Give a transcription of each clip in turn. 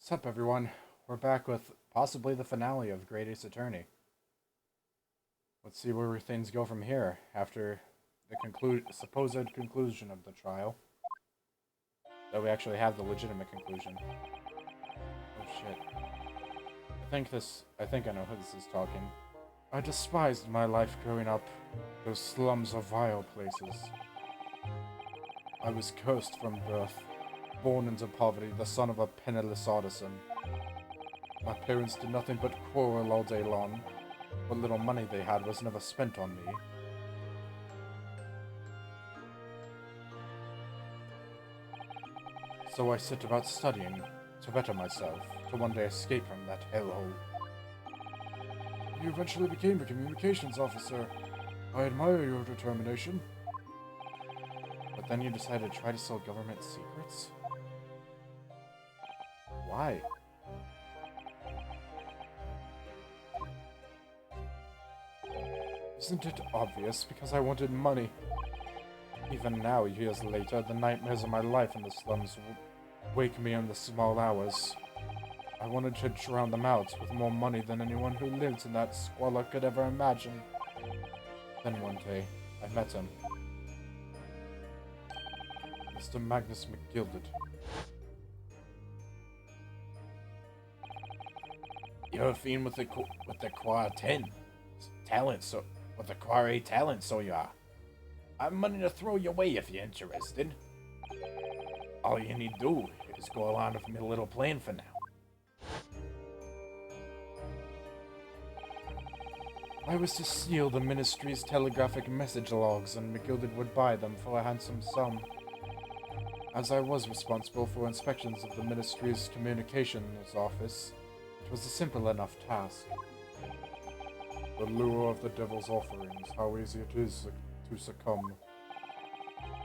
What's up, everyone? We're back with possibly the finale of Great Ace Attorney. Let's see where things go from here after the supposed conclusion of the trial. That we actually have the legitimate conclusion. Oh shit. I think I know who this is talking. I despised my life growing up. Those slums are vile places. I was cursed from birth. Born into poverty, the son of a penniless artisan. My parents did nothing but quarrel all day long. What little money they had was never spent on me. So I set about studying, to better myself, to one day escape from that hellhole. You eventually became a communications officer. I admire your determination. But then you decided to try to sell government secrets? Why? Isn't it obvious? Because I wanted money. Even now, years later, the nightmares of my life in the slums wake me in the small hours. I wanted to drown them out with more money than anyone who lived in that squalor could ever imagine. Then one day, I met him. Mr. Magnus McGilded. You're a fiend with the quartet talent, so with the quarry talent, so you are. I'm money to throw your way if you're interested. All you need to do is go along with my little plan for now. I was to steal the ministry's telegraphic message logs, and McGilded would buy them for a handsome sum. As I was responsible for inspections of the ministry's communications office, it was a simple enough task. The lure of the devil's offerings, how easy it is to succumb.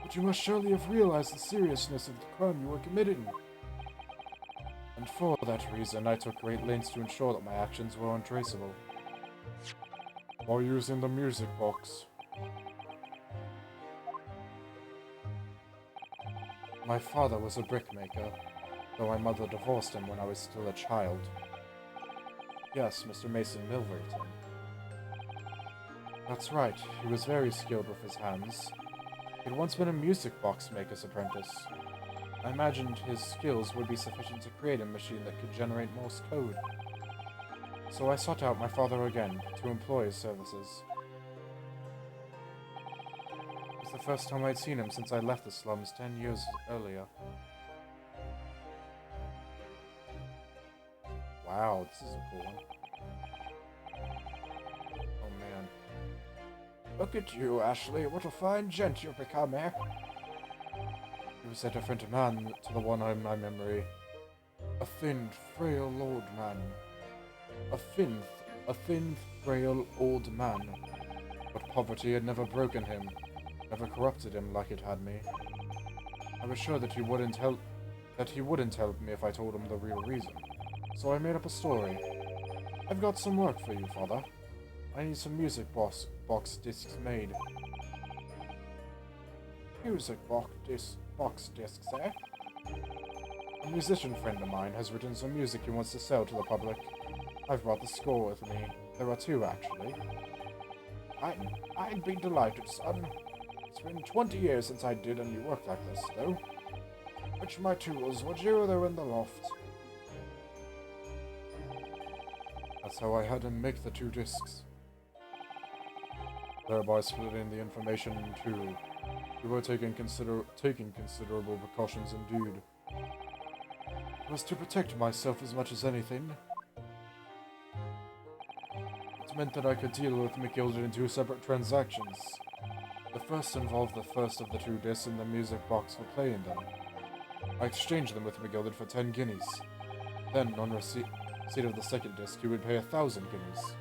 But you must surely have realized the seriousness of the crime you were committing. And for that reason, I took great lengths to ensure that my actions were untraceable. While using the music box. My father was a brickmaker, though my mother divorced him when I was still a child. Yes, Mr. Mason Milverton. That's right, he was very skilled with his hands. He'd once been a music box maker's apprentice. I imagined his skills would be sufficient to create a machine that could generate Morse code. So I sought out my father again, to employ his services. It was the first time I'd seen him since I left the slums 10 years earlier. Wow, this is a cool one. Oh man. Look at you, Ashley. What a fine gent you've become, eh? He was a different man to the one in my memory. A thin, frail old man. A thin, frail old man. But poverty had never broken him, never corrupted him like it had me. I was sure that he wouldn't help me if I told him the real reason. So I made up a story. I've got some work for you, Father. I need some music box discs made. Music box discs, eh? A musician friend of mine has written some music he wants to sell to the public. I've brought the score with me. There are two, actually. I'd be delighted, son. It's been 20 years since I did any work like this, though. Fetch my tools, would you? They're in the loft. That's how I had him make the two discs. Thereby splitting the information in two. We were taking considerable precautions indeed. It was to protect myself as much as anything. It meant that I could deal with McGilded in two separate transactions. The first involved the first of the two discs in the music box for playing them. I exchanged them with McGilded for 10 guineas. Then, on receipt of the second disc, he would pay 1,000 guineas.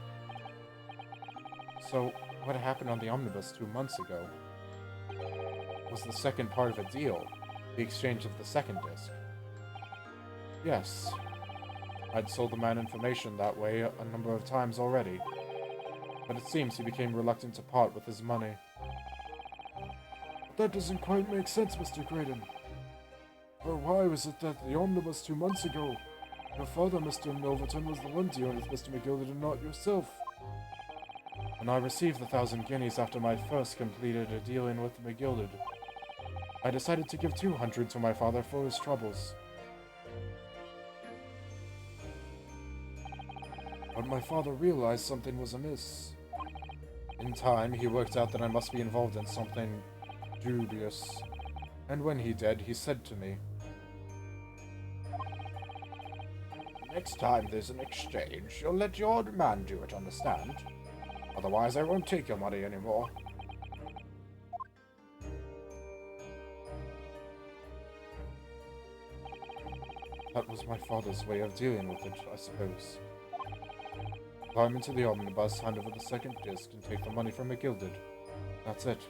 So, what happened on the omnibus 2 months ago was the second part of a deal, the exchange of the second disc. Yes, I'd sold the man information that way a number of times already, but it seems he became reluctant to part with his money. But that doesn't quite make sense, Mr. Graydon. For why was it that the omnibus 2 months ago Your father, Mr. Milverton, was the lendee on Mr. McGilded and not yourself. When I received the 1,000 guineas after my first completed a dealing with McGilded, I decided to give 200 to my father for his troubles. But my father realized something was amiss. In time, he worked out that I must be involved in something dubious. And when he did, he said to me, "Next time there's an exchange, you'll let your man do it, understand? Otherwise, I won't take your money anymore." That was my father's way of dealing with it, I suppose. Climb into the omnibus, hand over the second disc, and take the money from McGilded. That's it.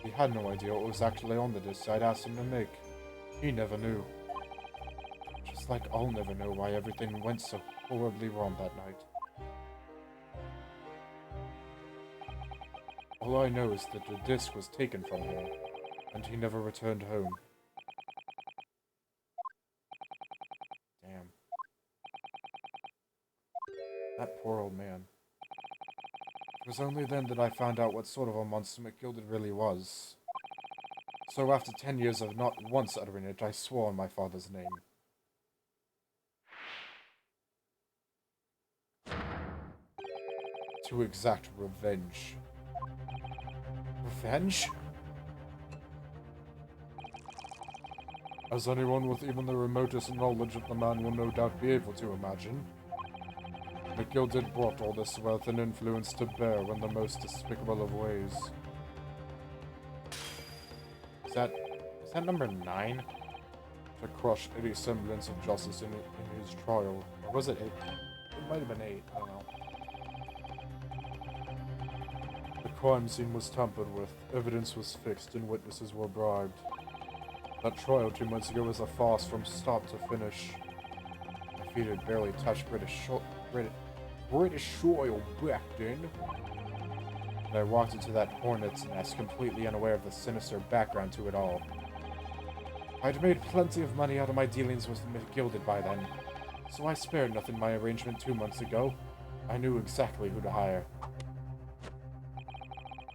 He had no idea what was actually on the disc I'd asked him to make. He never knew. Just like I'll never know why everything went so horribly wrong that night. All I know is that the disc was taken from him, and he never returned home. Damn. That poor old man. It was only then that I found out what sort of a monster McGilded really was. So after 10 years of not once uttering it, I swore on my father's name. To exact revenge. Revenge? As anyone with even the remotest knowledge of the man will no doubt be able to imagine, McGilded brought all this wealth and influence to bear in the most despicable of ways. Is that number 9? To crush any semblance of justice in his trial. Or was it 8? It might have been 8, I don't know. The crime scene was tampered with, evidence was fixed, and witnesses were bribed. That trial 2 months ago was a farce from start to finish. My feet had barely touched British soil back then. And I walked into that hornet's nest completely unaware of the sinister background to it all. I'd made plenty of money out of my dealings with McGilded by then, so I spared nothing my arrangement 2 months ago. I knew exactly who to hire.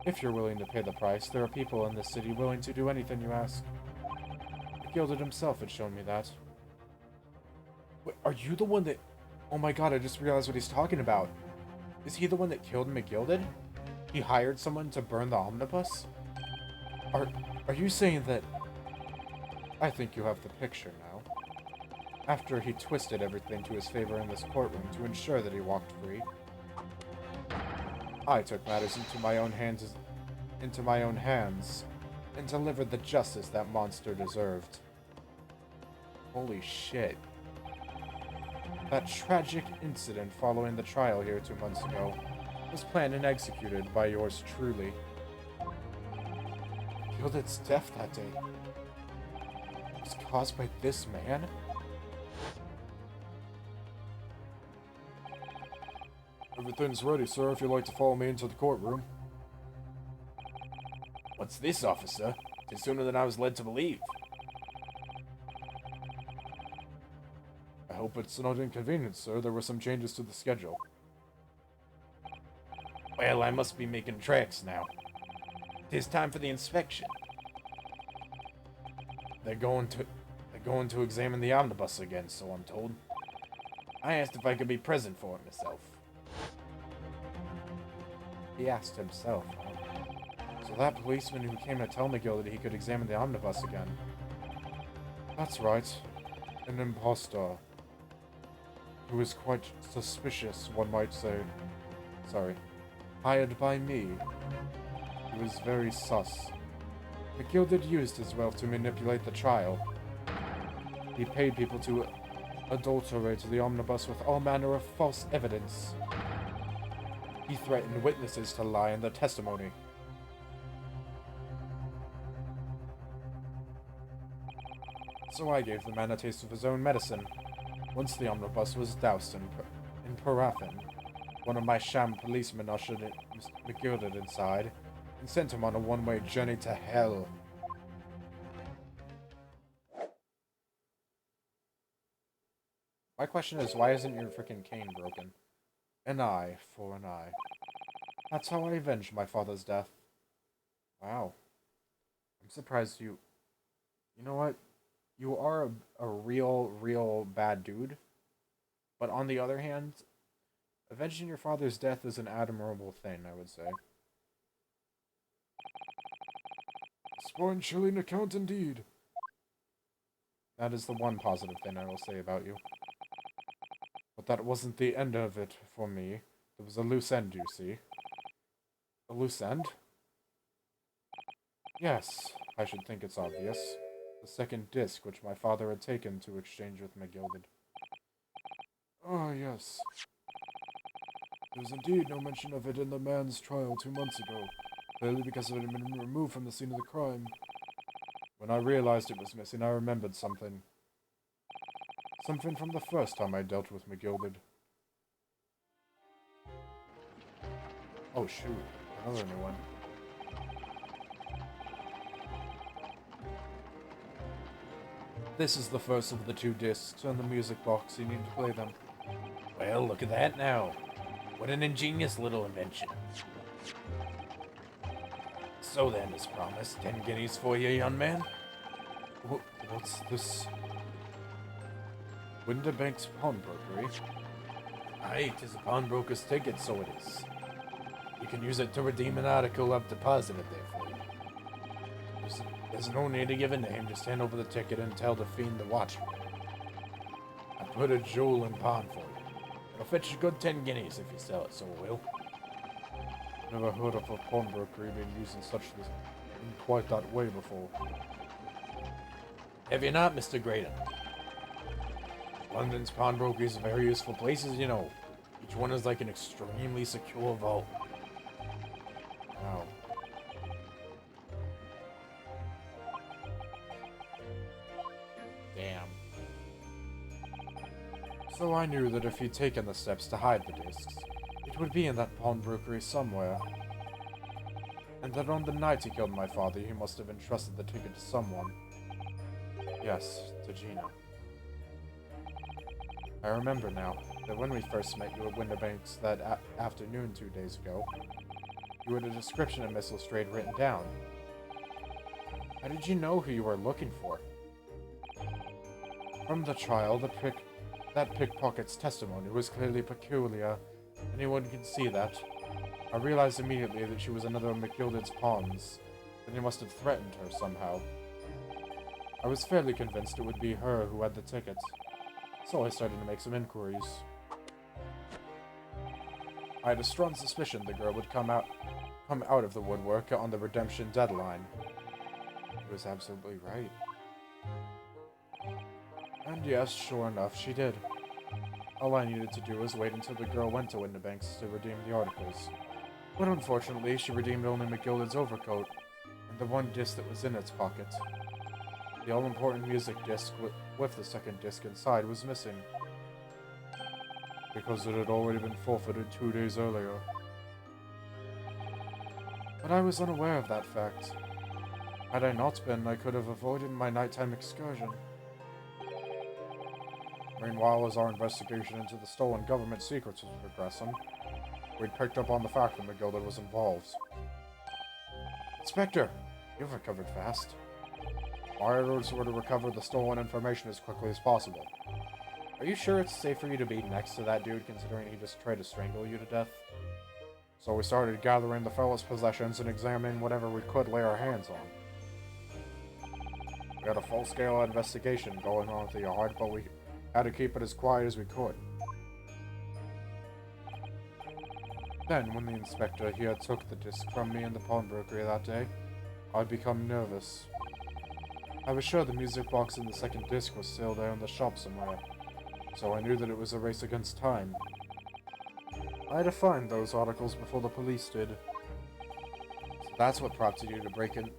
If you're willing to pay the price, there are people in this city willing to do anything you ask. McGilded himself had shown me that. Wait, are you the one that... Oh my god, I just realized what he's talking about. Is he the one that killed McGilded? He hired someone to burn the omnibus? Are you saying that... I think you have the picture now. After he twisted everything to his favor in this courtroom to ensure that he walked free, I took matters into my own hands and delivered the justice that monster deserved. Holy shit. That tragic incident following the trial here 2 months ago was planned and executed by yours truly. Gilded's death that day was caused by this man? Everything's ready, sir, if you'd like to follow me into the courtroom. What's this, officer? It's sooner than I was led to believe. I hope it's not inconvenient, sir. There were some changes to the schedule. Well, I must be making tracks now. 'Tis time for the inspection. They're going to examine the omnibus again, so I'm told. I asked if I could be present for it myself. He asked himself, huh? So that policeman who came to tell McGill that he could examine the omnibus again. That's right. An impostor. Who is quite suspicious, one might say. Sorry. Hired by me. He was very sus. McGilded used his wealth to manipulate the trial. He paid people to adulterate the omnibus with all manner of false evidence. He threatened witnesses to lie in their testimony. So I gave the man a taste of his own medicine. Once the omnibus was doused in paraffin, one of my sham policemen ushered McGilded inside and sent him on a one-way journey to hell. My question is, why isn't your freaking cane broken? An eye for an eye. That's how I avenged my father's death. Wow. I'm surprised you... You know what? You are a real bad dude. But on the other hand, avenging your father's death is an admirable thing, I would say. Spine-chilling account indeed. That is the one positive thing I will say about you. But that wasn't the end of it for me. There was a loose end, you see. A loose end? Yes, I should think it's obvious. The second disc, which my father had taken to exchange with McGilded. Ah, yes. There was indeed no mention of it in the man's trial 2 months ago, clearly because it had been removed from the scene of the crime. When I realized it was missing, I remembered something. Something from the first time I dealt with McGilded. Oh shoot, another new one. This is the first of the 2 discs on the music box. You need to play them. Well, look at that now. What an ingenious little invention. So then, as promised, 10 guineas for you, young man. What's this? Winterbank's pawnbrokery? Aye, 'tis a pawnbroker's ticket, so it is. You can use it to redeem an article I've deposited there for you. There's no need to give a name, just hand over the ticket and tell the fiend to watch for it. I put a jewel in pawn for you. It'll fetch a good 10 guineas if you sell it, so it will. Never heard of a pawnbrokery being used in quite that way before. Have you not, Mr. Graydon? London's pawnbrokeries are very useful places, you know. Each one is like an extremely secure vault. Wow. Damn. So I knew that if he'd taken the steps to hide the discs, it would be in that pawnbrokery somewhere. And that on the night he killed my father, he must have entrusted the ticket to someone. Yes, to Gina. I remember now that when we first met you at Winterbank's that afternoon 2 days ago, you had a description of Miss Lestrade written down. How did you know who you were looking for? From the trial, that pickpocket's testimony was clearly peculiar. Anyone can see that. I realized immediately that she was another of McGilded's pawns, that he must have threatened her somehow. I was fairly convinced it would be her who had the ticket, so I started to make some inquiries. I had a strong suspicion the girl would come out of the woodwork on the redemption deadline. He was absolutely right. And yes, sure enough, she did. All I needed to do was wait until the girl went to Winterbank's to redeem the articles. But unfortunately, she redeemed only McGilded's overcoat, and the one disc that was in its pocket. The all-important music disc with the second disc inside was missing, because it had already been forfeited 2 days earlier. But I was unaware of that fact. Had I not been, I could have avoided my nighttime excursion. Meanwhile, as our investigation into the stolen government secrets was progressing, we'd picked up on the fact that McGilded was involved. Inspector, you've recovered fast. My orders were to recover the stolen information as quickly as possible. Are you sure it's safe for you to be next to that dude, considering he just tried to strangle you to death? So we started gathering the fellow's possessions and examining whatever we could lay our hands on. We had a full-scale investigation going on at the yard, but we had to keep it as quiet as we could. Then, when the inspector here took the disc from me in the pawnbrokery that day, I'd become nervous. I was sure the music box and the second disc was still there in the shop somewhere, so I knew that it was a race against time. I had to find those articles before the police did. So that's what prompted you to break into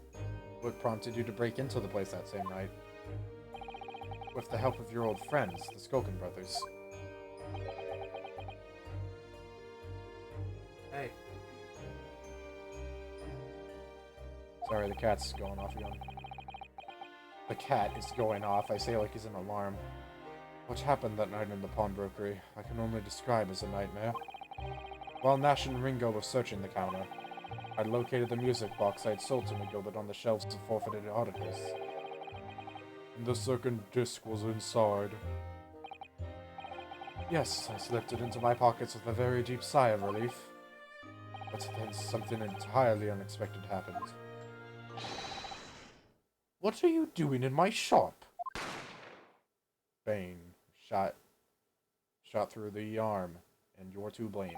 the place that same night. With the help of your old friends, the Skulkin brothers. Hey. Sorry, the cat's going off again. The cat is going off. I say like he's an alarm. What happened that night in the pawnbrokery, I can only describe as a nightmare. While Nash and Ringo were searching the counter, I located the music box I had sold to McGilded on the shelves of forfeited articles. And the second disc was inside. Yes, I slipped it into my pockets with a very deep sigh of relief. But then something entirely unexpected happened. What are you doing in my shop? Bane, shot through the arm, and you're to blame.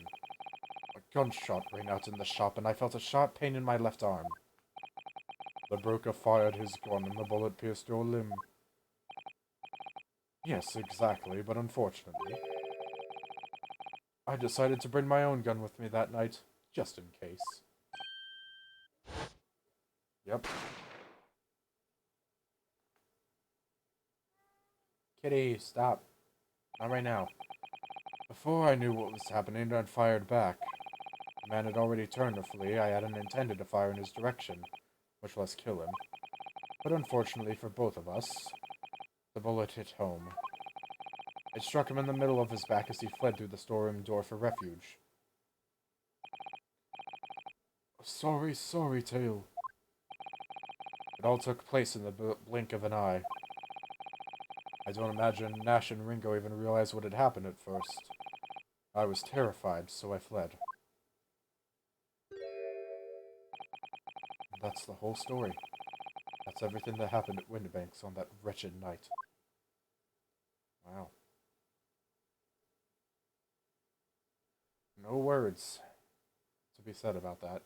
A gunshot rang out in the shop, and I felt a sharp pain in my left arm. The broker fired his gun, and the bullet pierced your limb. Yes, exactly, but unfortunately, I decided to bring my own gun with me that night, just in case. Yep. Kitty, stop. Not right now. Before I knew what was happening, I'd fired back. The man had already turned to flee. I hadn't intended to fire in his direction, much less kill him. But unfortunately for both of us, the bullet hit home. It struck him in the middle of his back as he fled through the storeroom door for refuge. Sorry, Tail. It all took place in the blink of an eye. I don't imagine Nash and Ringo even realized what had happened at first. I was terrified, so I fled. And that's the whole story. That's everything that happened at Windibanks on that wretched night. Wow. No words to be said about that.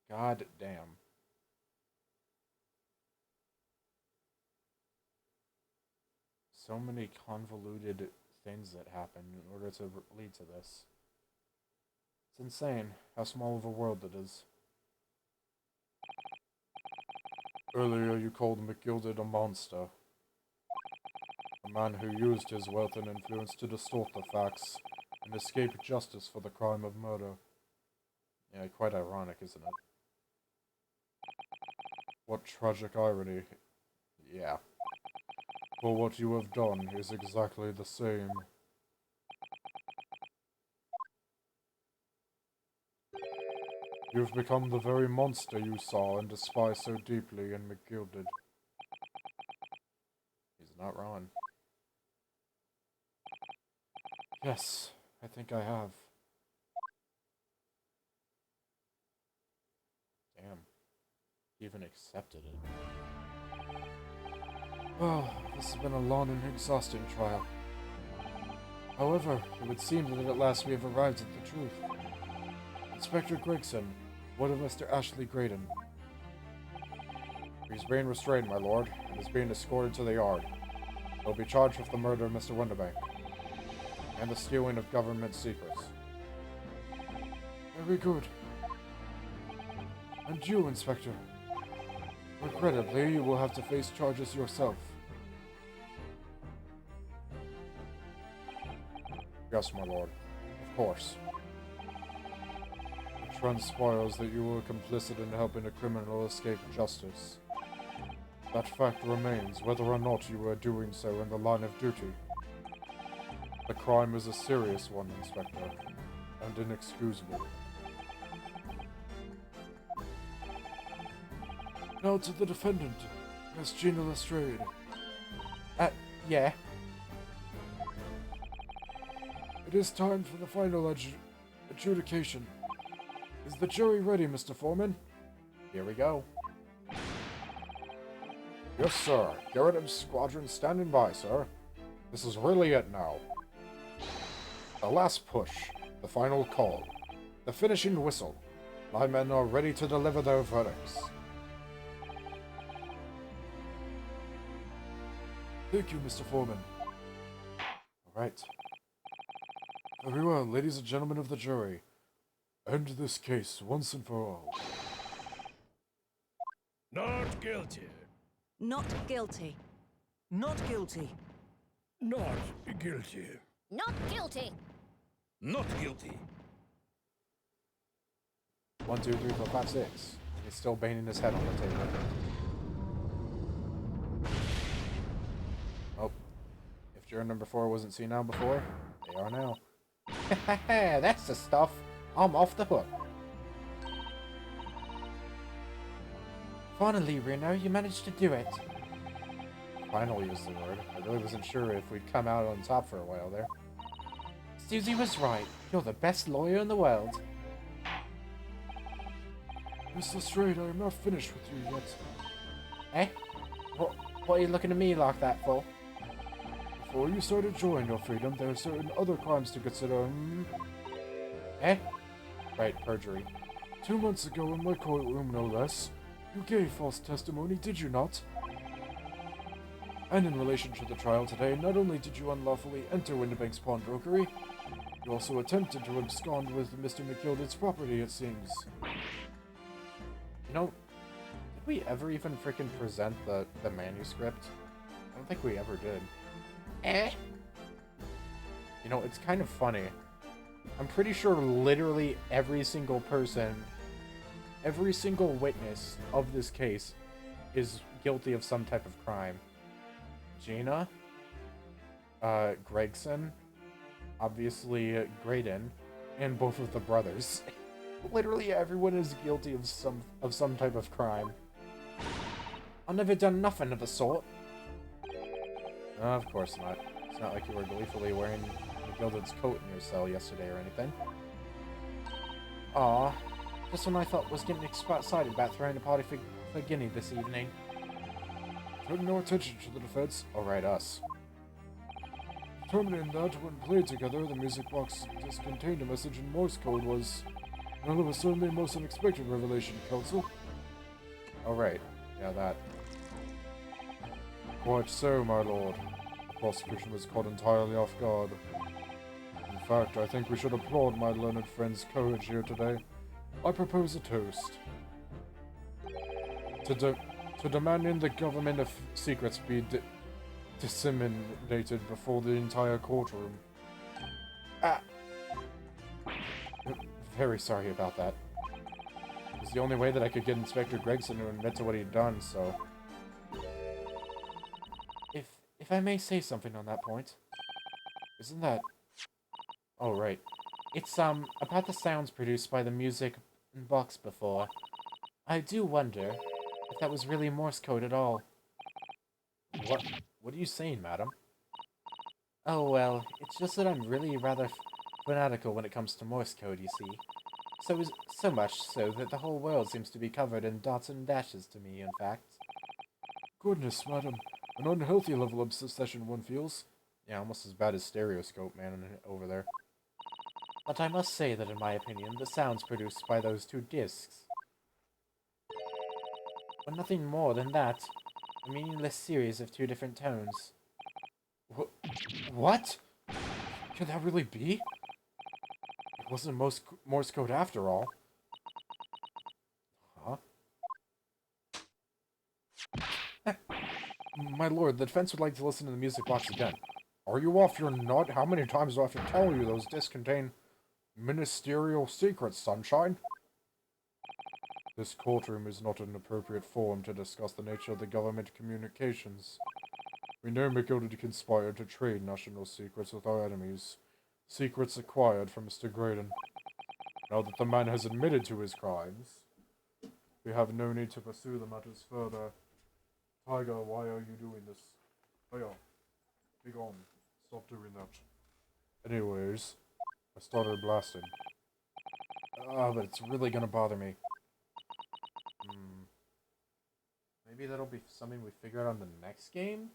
God damn. So many convoluted things that happened in order to lead to this. It's insane how small of a world it is. Earlier you called McGilded a monster. A man who used his wealth and influence to distort the facts and escape justice for the crime of murder. Yeah, quite ironic, isn't it? What tragic irony. Yeah. For what you have done is exactly the same. You've become the very monster you saw and despised so deeply in McGilded. He's not wrong. Yes, I think I have. Damn. He even accepted it. Oh, this has been a long and exhausting trial. However, it would seem that at last we have arrived at the truth. Inspector Gregson, what of Mr. Ashley Graydon? He's being restrained, my lord, and is being escorted to the yard. He'll be charged with the murder of Mr. Windibank and the stealing of government secrets. Very good. And you, Inspector? Regrettably, you will have to face charges yourself. Yes, my lord. Of course. It transpires that you were complicit in helping a criminal escape justice. That fact remains, whether or not you were doing so in the line of duty. The crime is a serious one, Inspector, and inexcusable. Now to the defendant, Miss Gina Lestrade. Yeah. It is time for the final adjudication. Is the jury ready, Mr. Foreman? Here we go. Yes, sir. Garrett and Squadron standing by, sir. This is really it now. The last push. The final call. The finishing whistle. My men are ready to deliver their verdicts. Thank you, Mr. Foreman. Alright. Very well, ladies and gentlemen of the jury. End this case once and for all. Not guilty. Not guilty. Not guilty. Not guilty. Not guilty. Not guilty. 1, 2, 3, 4, 5, 6. He's still banging his head on the table. If juror number 4 wasn't senile before, they are now. That's the stuff. I'm off the hook. Finally, Reno, you managed to do it. Finally is the word. I really wasn't sure if we'd come out on top for a while there. Susie was right. You're the best lawyer in the world. Miss Lestrade, I am not finished with you yet. Eh? What are you looking at me like that for? Before you start enjoying your freedom, there are certain other crimes to consider. Eh? Right, perjury. 2 months ago in my courtroom, no less, you gave false testimony, did you not? And in relation to the trial today, not only did you unlawfully enter Windibank's pawnbrokery, you also attempted to abscond with Mr. McGilden's property, it seems. You know, did we ever even freaking present the manuscript? I don't think we ever did. Eh? You know, it's kind of funny. I'm pretty sure literally every single person, every single witness of this case is guilty of some type of crime. Gina, Gregson, obviously Graydon, and both of the brothers. Literally everyone is guilty of some type of crime. I've never done nothing of the sort. Of course not. It's not like you were gleefully wearing McGilden's coat in your cell yesterday or anything. Aw, just when I thought was getting excited about throwing a party for Guinea this evening. Turning no attention to the defense. Alright, us. Determining that when played together, the music box just contained a message in Morse code was... Well, it was certainly a most unexpected revelation, Counsel. Alright, yeah, that. Quite so, my lord. The prosecution was caught entirely off guard. In fact, I think we should applaud my learned friend's courage here today. I propose a toast. To demanding the government of secrets be disseminated before the entire courtroom. Very sorry about that. It was the only way that I could get Inspector Gregson to admit to what he'd done, so... If I may say something on that point. Isn't that... Oh, right. It's, about the sounds produced by the music box before. I do wonder if that was really Morse code at all. What are you saying, madam? Oh, well, it's just that I'm really rather fanatical when it comes to Morse code, you see. So much so that the whole world seems to be covered in dots and dashes to me, in fact. Goodness, madam. An unhealthy level of obsession one feels. Yeah, almost as bad as Stereoscope Man over there. But I must say that in my opinion, the sounds produced by those two discs were nothing more than that. A meaningless series of two different tones. What? Could that really be? It wasn't Morse code after all. Huh? My lord, the defense would like to listen to the music box again. Are you off your nut? How many times do I have to tell you those discs contain ministerial secrets, sunshine? This courtroom is not an appropriate forum to discuss the nature of the government communications. We know McGilden conspired to trade national secrets with our enemies. Secrets acquired from Mr. Graydon. Now that the man has admitted to his crimes, we have no need to pursue the matters further. Tiger, why are you doing this? Tiger, be gone. Stop doing that. Anyways, I started blasting. But it's really gonna bother me. Maybe that'll be something we figure out on the next game?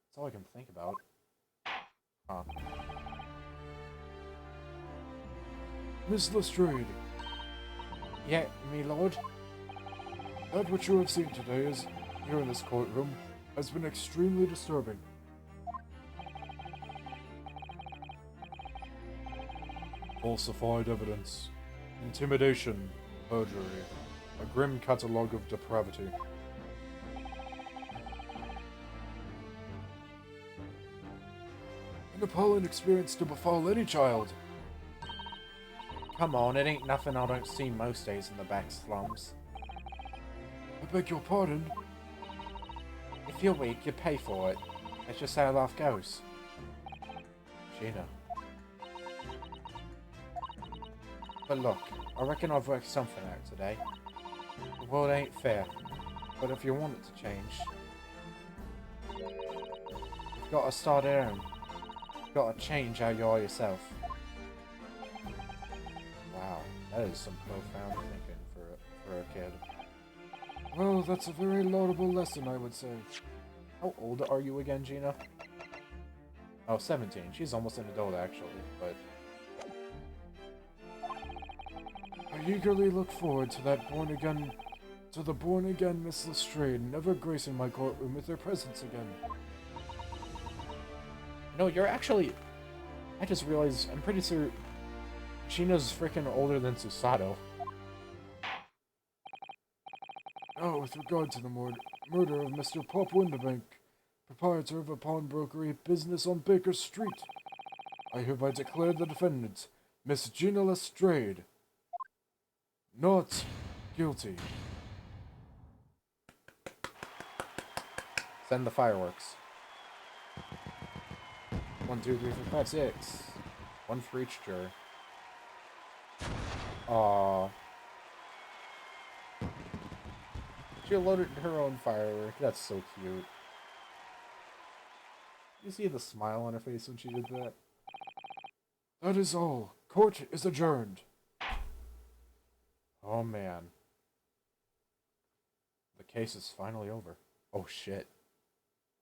That's all I can think about. Huh. Miss Lestrade. Yeah, me lord? That which you have seen today is, here in this courtroom, has been extremely disturbing. Falsified evidence, intimidation, perjury, a grim catalogue of depravity. An appalling experience to befall any child. Come on, it ain't nothing I don't see most days in the back slums. I beg your pardon? If you're weak, you pay for it. That's just how life goes. Gina. But look, I reckon I've worked something out today. The world ain't fair, but if you want it to change, you've got to start at home. You've got to change how you are yourself. Wow, that is some profound thinking for a kid. Well, that's a very laudable lesson, I would say. How old are you again, Gina? Oh, 17. She's almost an adult, actually, but... I eagerly look forward to that the born-again Miss Lestrade never gracing my courtroom with her presence again. No, you're actually... I just realized, I'm pretty sure Gina's freaking older than Susato. Now, with regard to the murder of Mr. Pop Winterbank, proprietor of a pawnbrokery business on Baker Street, I hereby declare the defendant, Miss Gina Lestrade, not guilty. Send the fireworks. 1, 2, 3, 4, 5, 6. One for each juror. Aww. She loaded her own firework. That's so cute. You see the smile on her face when she did that? That is all. Court is adjourned. Oh man. The case is finally over. Oh shit.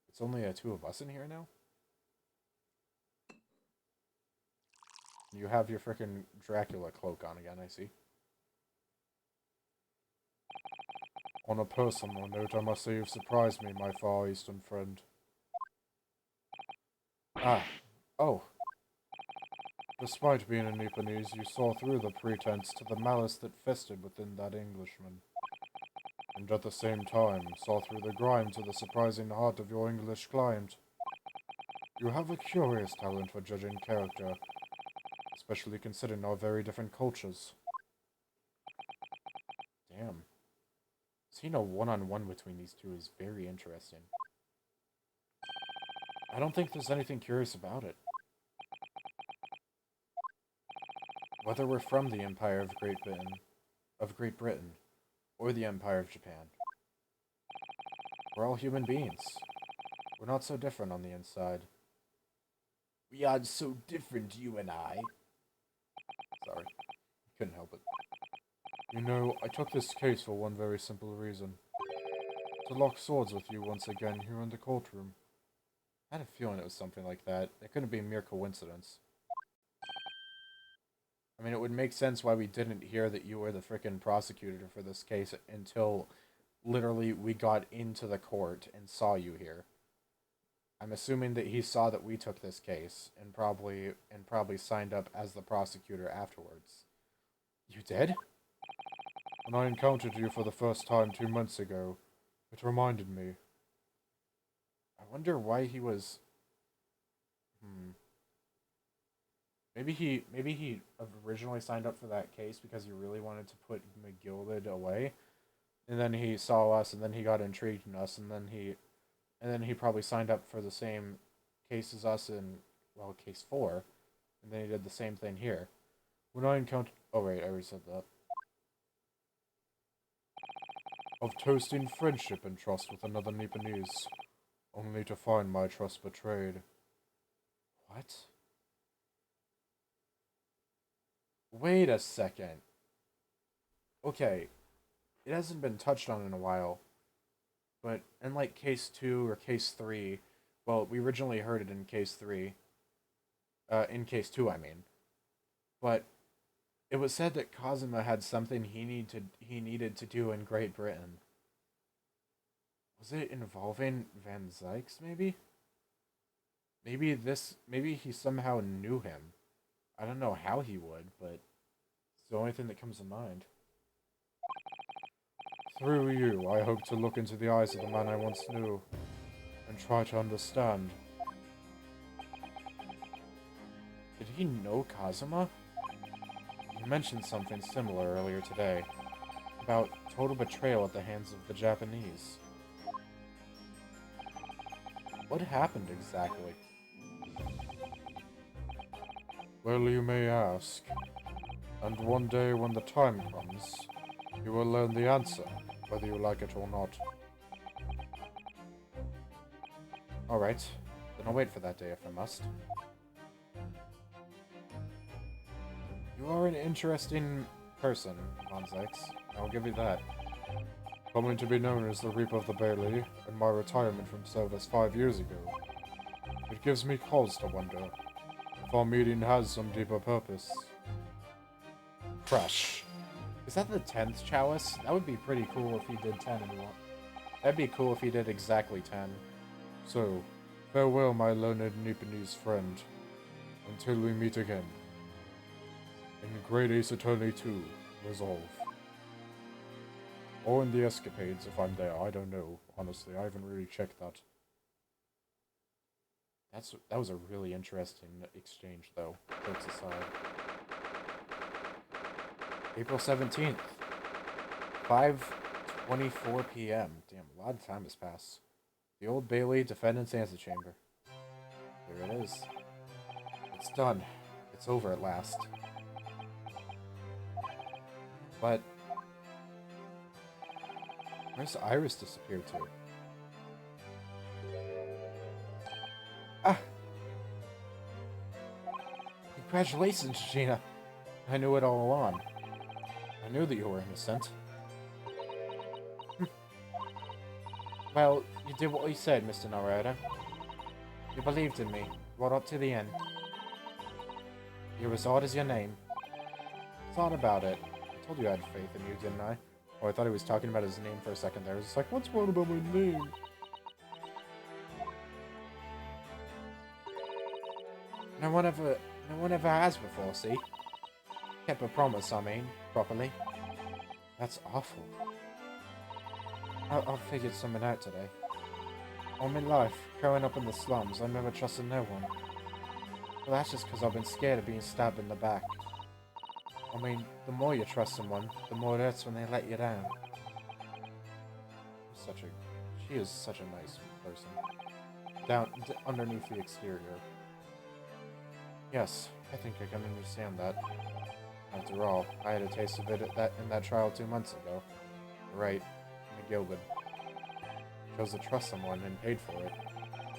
It's only two of us in here now? You have your frickin' Dracula cloak on again, I see. On a personal note, I must say you've surprised me, my Far Eastern friend. Ah. Oh. Despite being a Nipponese, you saw through the pretense to the malice that festered within that Englishman. And at the same time, saw through the grime to the surprising heart of your English client. You have a curious talent for judging character, especially considering our very different cultures. Damn. Seeing a one-on-one between these two is very interesting. I don't think there's anything curious about it. Whether we're from the Empire of Great Britain, or the Empire of Japan, we're all human beings. We're not so different on the inside. We are so different, you and I. Sorry. Couldn't help it. You know, I took this case for one very simple reason. To lock swords with you once again here in the courtroom. I had a feeling it was something like that. It couldn't be a mere coincidence. I mean, it would make sense why we didn't hear that you were the frickin' prosecutor for this case until literally we got into the court and saw you here. I'm assuming that he saw that we took this case and probably signed up as the prosecutor afterwards. You did? When I encountered you for the first time 2 months ago, it reminded me. I wonder why he was... Maybe he originally signed up for that case because he really wanted to put McGilded away. And then he saw us, and then he got intrigued in us, and then he probably signed up for the same case as us in, well, case 4. And then he did the same thing here. When I encountered... Oh, wait, I already said that. Of toasting friendship and trust with another Nipponese, only to find my trust betrayed. What? Wait a second. Okay, it hasn't been touched on in a while, but in like case 2 or case 3, well, we originally heard it in case 3, in case 2, I mean, but it was said that Kazuma had something he needed to do in Great Britain. Was it involving Van Zykes, maybe? Maybe he somehow knew him. I don't know how he would, but it's the only thing that comes to mind. Through you, I hope to look into the eyes of the man I once knew, and try to understand. Did he know Kazuma? You mentioned something similar earlier today, about total betrayal at the hands of the Japanese. What happened exactly? Well, you may ask. And one day when the time comes, you will learn the answer, whether you like it or not. Alright, then I'll wait for that day if I must. You are an interesting person, Monzex. I'll give you that. Coming to be known as the Reaper of the Bailey, and my retirement from service 5 years ago. It gives me cause to wonder if our meeting has some deeper purpose. Crush. Is that the 10th chalice? That would be pretty cool if he did 10 and 1. That'd be cool if he did exactly 10. So, farewell, my learned Nipponese friend. Until we meet again. In Great Ace Attorney 2, Resolve. Or in the escapades, if I'm there. I don't know. Honestly, I haven't really checked that. That was a really interesting exchange, though. Jokes aside. April 17th. 5:24 p.m. Damn, a lot of time has passed. The Old Bailey Defendant's Antechamber. There it is. It's done. It's over at last. But where's Iris disappeared to? Ah! Congratulations, Gina. I knew it all along. I knew that you were innocent. Well, you did what you said, Mr. Narada. You believed in me, right up to the end. Your result is your name. It's not about it. I told you I had faith in you, didn't I? Oh, I thought he was talking about his name for a second there. I was just like, what's wrong about my name? No one ever has before, see? Kept a promise, I mean, properly. That's awful. I've figured something out today. All my life, growing up in the slums, I never trusted no one. Well, that's just because I've been scared of being stabbed in the back. I mean, the more you trust someone, the more it hurts when they let you down. She is such a nice person. Underneath the exterior. Yes, I think I can understand that. After all, I had a taste of it in that trial 2 months ago. Right, McGilden. Chose to trust someone and paid for it.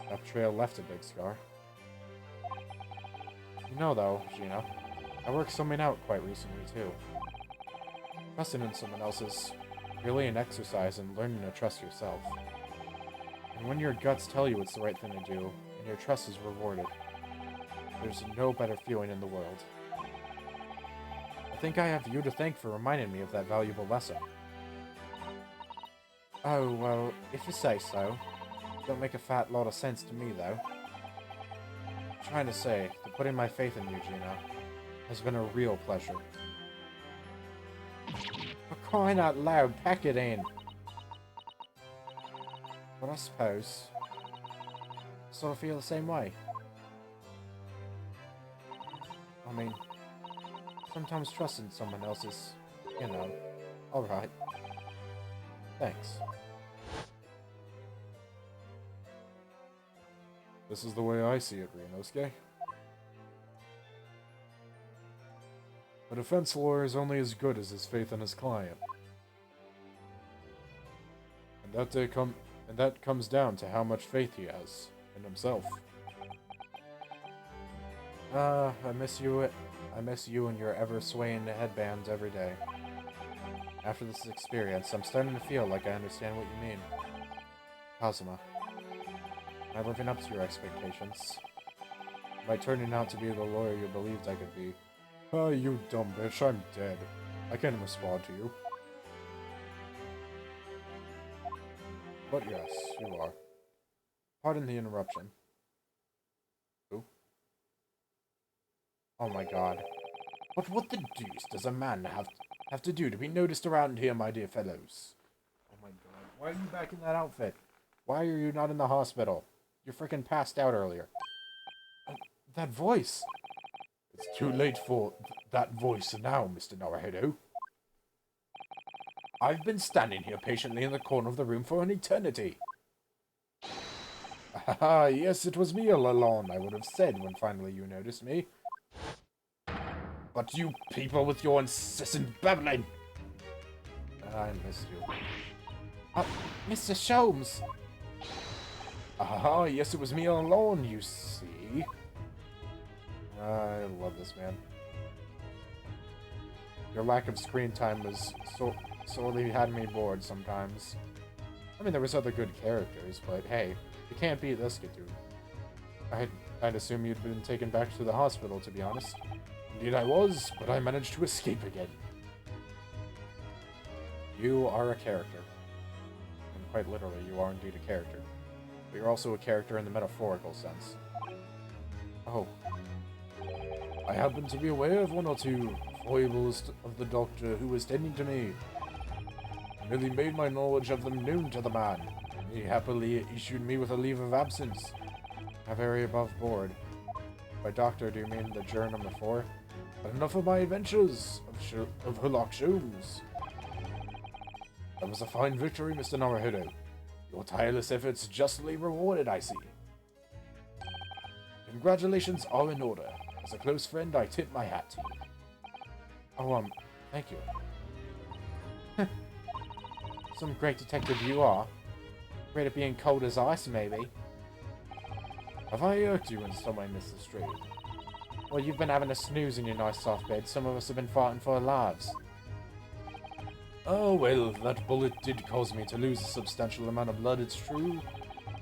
That betrayal left a big scar. You know though, Gina, I worked something out quite recently too. Trusting in someone else is really an exercise in learning to trust yourself. And when your guts tell you it's the right thing to do, and your trust is rewarded, there's no better feeling in the world. I think I have you to thank for reminding me of that valuable lesson. Oh, well, if you say so. Don't make a fat lot of sense to me, though. I'm trying to say that putting my faith in you, Gina, has been a real pleasure. For crying out loud, pack it in! But I suppose I sort of feel the same way. I mean, sometimes trusting someone else is, you know, alright. Thanks. This is the way I see it, Ryunosuke. A defense lawyer is only as good as his faith in his client. And that comes down to how much faith he has in himself. I miss you and your ever-swaying headbands every day. After this experience, I'm starting to feel like I understand what you mean. Kazuma, am I living up to your expectations? Am I turning out to be the lawyer you believed I could be? Ah, you dumb bitch, I'm dead. I can't respond to you. But yes, you are. Pardon the interruption. Who? Oh my god. What the deuce does a man have to do to be noticed around here, my dear fellows? Oh my god. Why are you back in that outfit? Why are you not in the hospital? You frickin' passed out earlier. That voice! It's too late for that voice now, Mr. Naruhodo. I've been standing here patiently in the corner of the room for an eternity. Ah, yes, it was me all along, I would have said when finally you noticed me. But you people with your incessant babbling! I missed you. Mr. Sholmes! Ah, yes, it was me all along, you see. I love this man. Your lack of screen time was sorely had me bored sometimes. I mean, there was other good characters, but hey, you can't beat this dude. I'd assume you'd been taken back to the hospital, to be honest. Indeed I was, but I managed to escape again. You are a character. And quite literally, you are indeed a character. But you're also a character in the metaphorical sense. Oh. I happen to be aware of one or two foibles of the doctor who was tending to me. I merely made my knowledge of them known to the man. He happily issued me with a leave of absence. How very above board. By doctor, do you mean the juror number 4? But enough of my adventures of Sherlock Holmes. That was a fine victory, Mr. Naruhodo. Your tireless efforts justly rewarded, I see. Congratulations are in order. As a close friend, I tip my hat to you. Oh, thank you. Some great detective you are. Great at being cold as ice, maybe. Have I irked you in some way, Mr. Strayed? Well, you've been having a snooze in your nice soft bed. Some of us have been fighting for our lives. Oh, well, that bullet did cause me to lose a substantial amount of blood, it's true.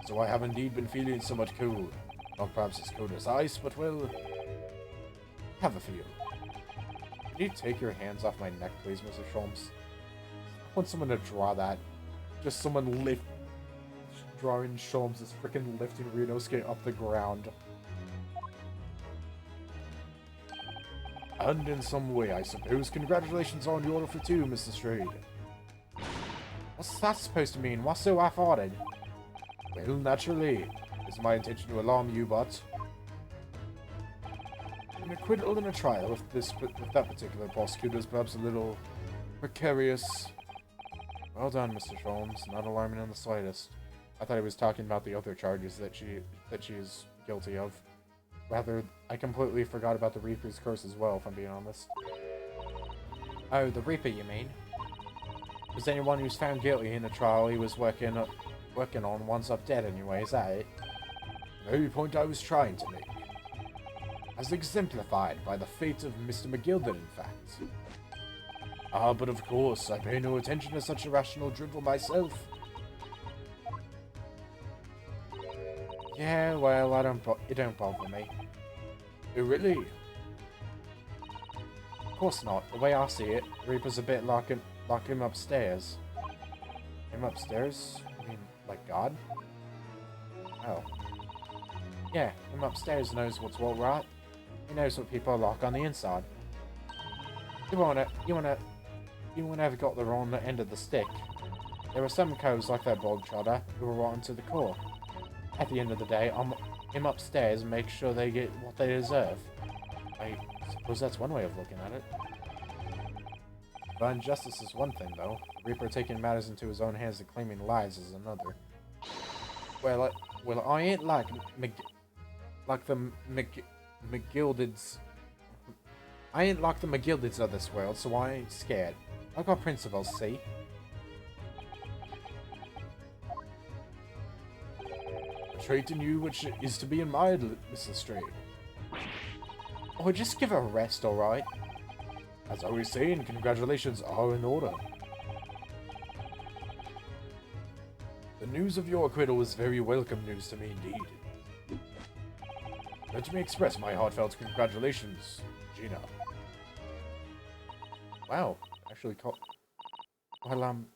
So I have indeed been feeling somewhat cold. Not perhaps as cold as ice, but well, have a feel. Can you take your hands off my neck, please, Mr. Sholmes? I want someone to draw that. Just someone drawing Sholmes is freaking lifting Rinosuke up the ground. And in some way, I suppose, congratulations on your order for 2, Mr. Strayed. What's that supposed to mean? What's so half-hearted? Well, naturally, it's my intention to alarm you, but an acquittal in a trial with that particular prosecutor is perhaps a little precarious. Well done, Mr. Sholmes. Not alarming in the slightest. I thought he was talking about the other charges that she is guilty of. Rather, I completely forgot about the Reaper's curse as well, if I'm being honest. Oh, the Reaper, you mean? Was anyone who's found guilty in the trial he was working on once up dead anyway, is that it? The very point I was trying to make. As exemplified by the fate of Mr. McGilden, in fact. Ah, but of course, I pay no attention to such irrational drivel myself. Yeah, well, it don't bother me. Oh, really? Of course not. The way I see it, Reaper's a bit like him upstairs. Him upstairs? You mean, like God? Oh. Yeah, him upstairs knows what's what, right? He knows what people are like on the inside. You won't have got the wrong end of the stick. There are some cows like that bog trotter who are rotten to the core. At the end of the day, him upstairs makes sure they get what they deserve. I suppose that's one way of looking at it. Divine justice is one thing, though. The Reaper taking matters into his own hands and claiming lies is another. Well, I ain't like the McGildeds. I ain't like the McGildeds of this world, so I ain't scared. I got principles, see? A trait in you which is to be admired, Mrs. Strayed. Oh, just give her a rest, alright? As I was saying, congratulations are in order. The news of your acquittal is very welcome news to me indeed. Let me express my heartfelt congratulations, Gina. Wow, actually well,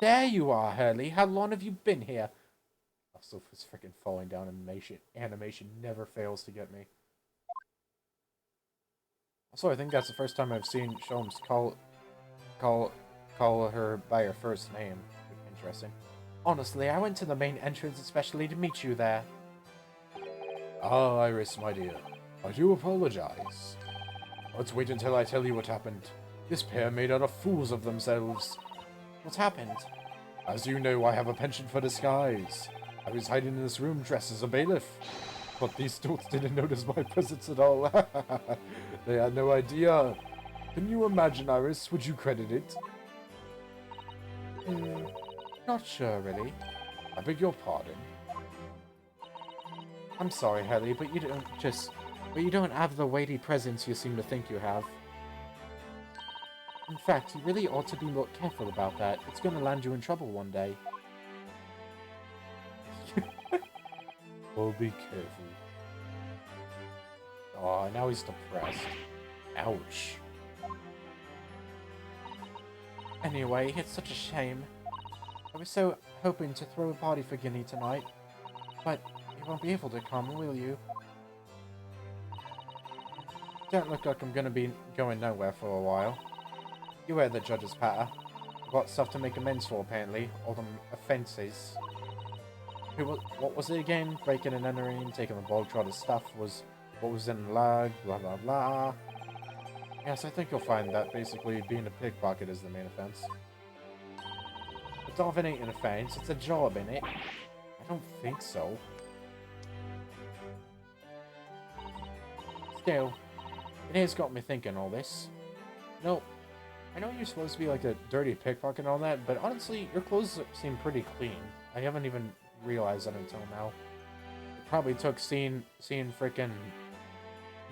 there you are, Hurley. How long have you been here? Also, this freaking falling down animation never fails to get me. Also, I think that's the first time I've seen Sholmes call her by her first name. Interesting. Honestly, I went to the main entrance especially to meet you there. Ah, Iris, my dear. I do apologize. Let's wait until I tell you what happened. This pair made out of fools of themselves. What happened? As you know, I have a penchant for disguise. I was hiding in this room dressed as a bailiff. But these stools didn't notice my presence at all. They had no idea. Can you imagine, Iris? Would you credit it? Not sure, really. I beg your pardon. I'm sorry, Helly, but you don't have the weighty presence you seem to think you have. In fact, you really ought to be more careful about that. It's going to land you in trouble one day. Oh, be careful. Oh, now he's depressed. Ouch. Anyway, it's such a shame. I was so hoping to throw a party for Guinea tonight. But you won't be able to come, will you? Don't look like I'm gonna be going nowhere for a while. You wear the judge's patter. I've got stuff to make amends for, apparently. All them offences. What was it again? Breaking and entering, taking the ball trotter's stuff was what was in the log, blah blah blah. Yes, I think you'll find that basically being a pickpocket is the main offense. But Dolphin ain't an offense, it's a job, innit? I don't think so. Still, it has got me thinking all this. No, I know you're supposed to be like a dirty pickpocket and all that, but honestly, your clothes seem pretty clean. I haven't even realized that until now. It probably took seeing frickin'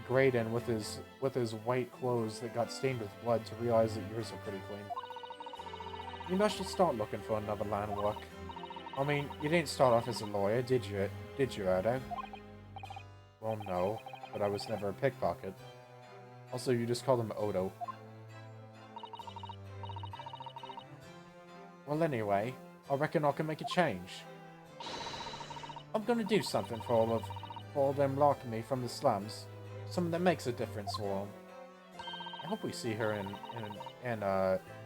Graydon with his white clothes that got stained with blood to realize that yours are pretty clean. You must just start looking for another line of work. I mean, you didn't start off as a lawyer, did you? Did you, Odo? Well, no, but I was never a pickpocket. Also, you just called him Odo. Well, anyway, I reckon I can make a change. I'm gonna do something for all them locking me from the slums. Something that makes a difference for them. I hope we see her in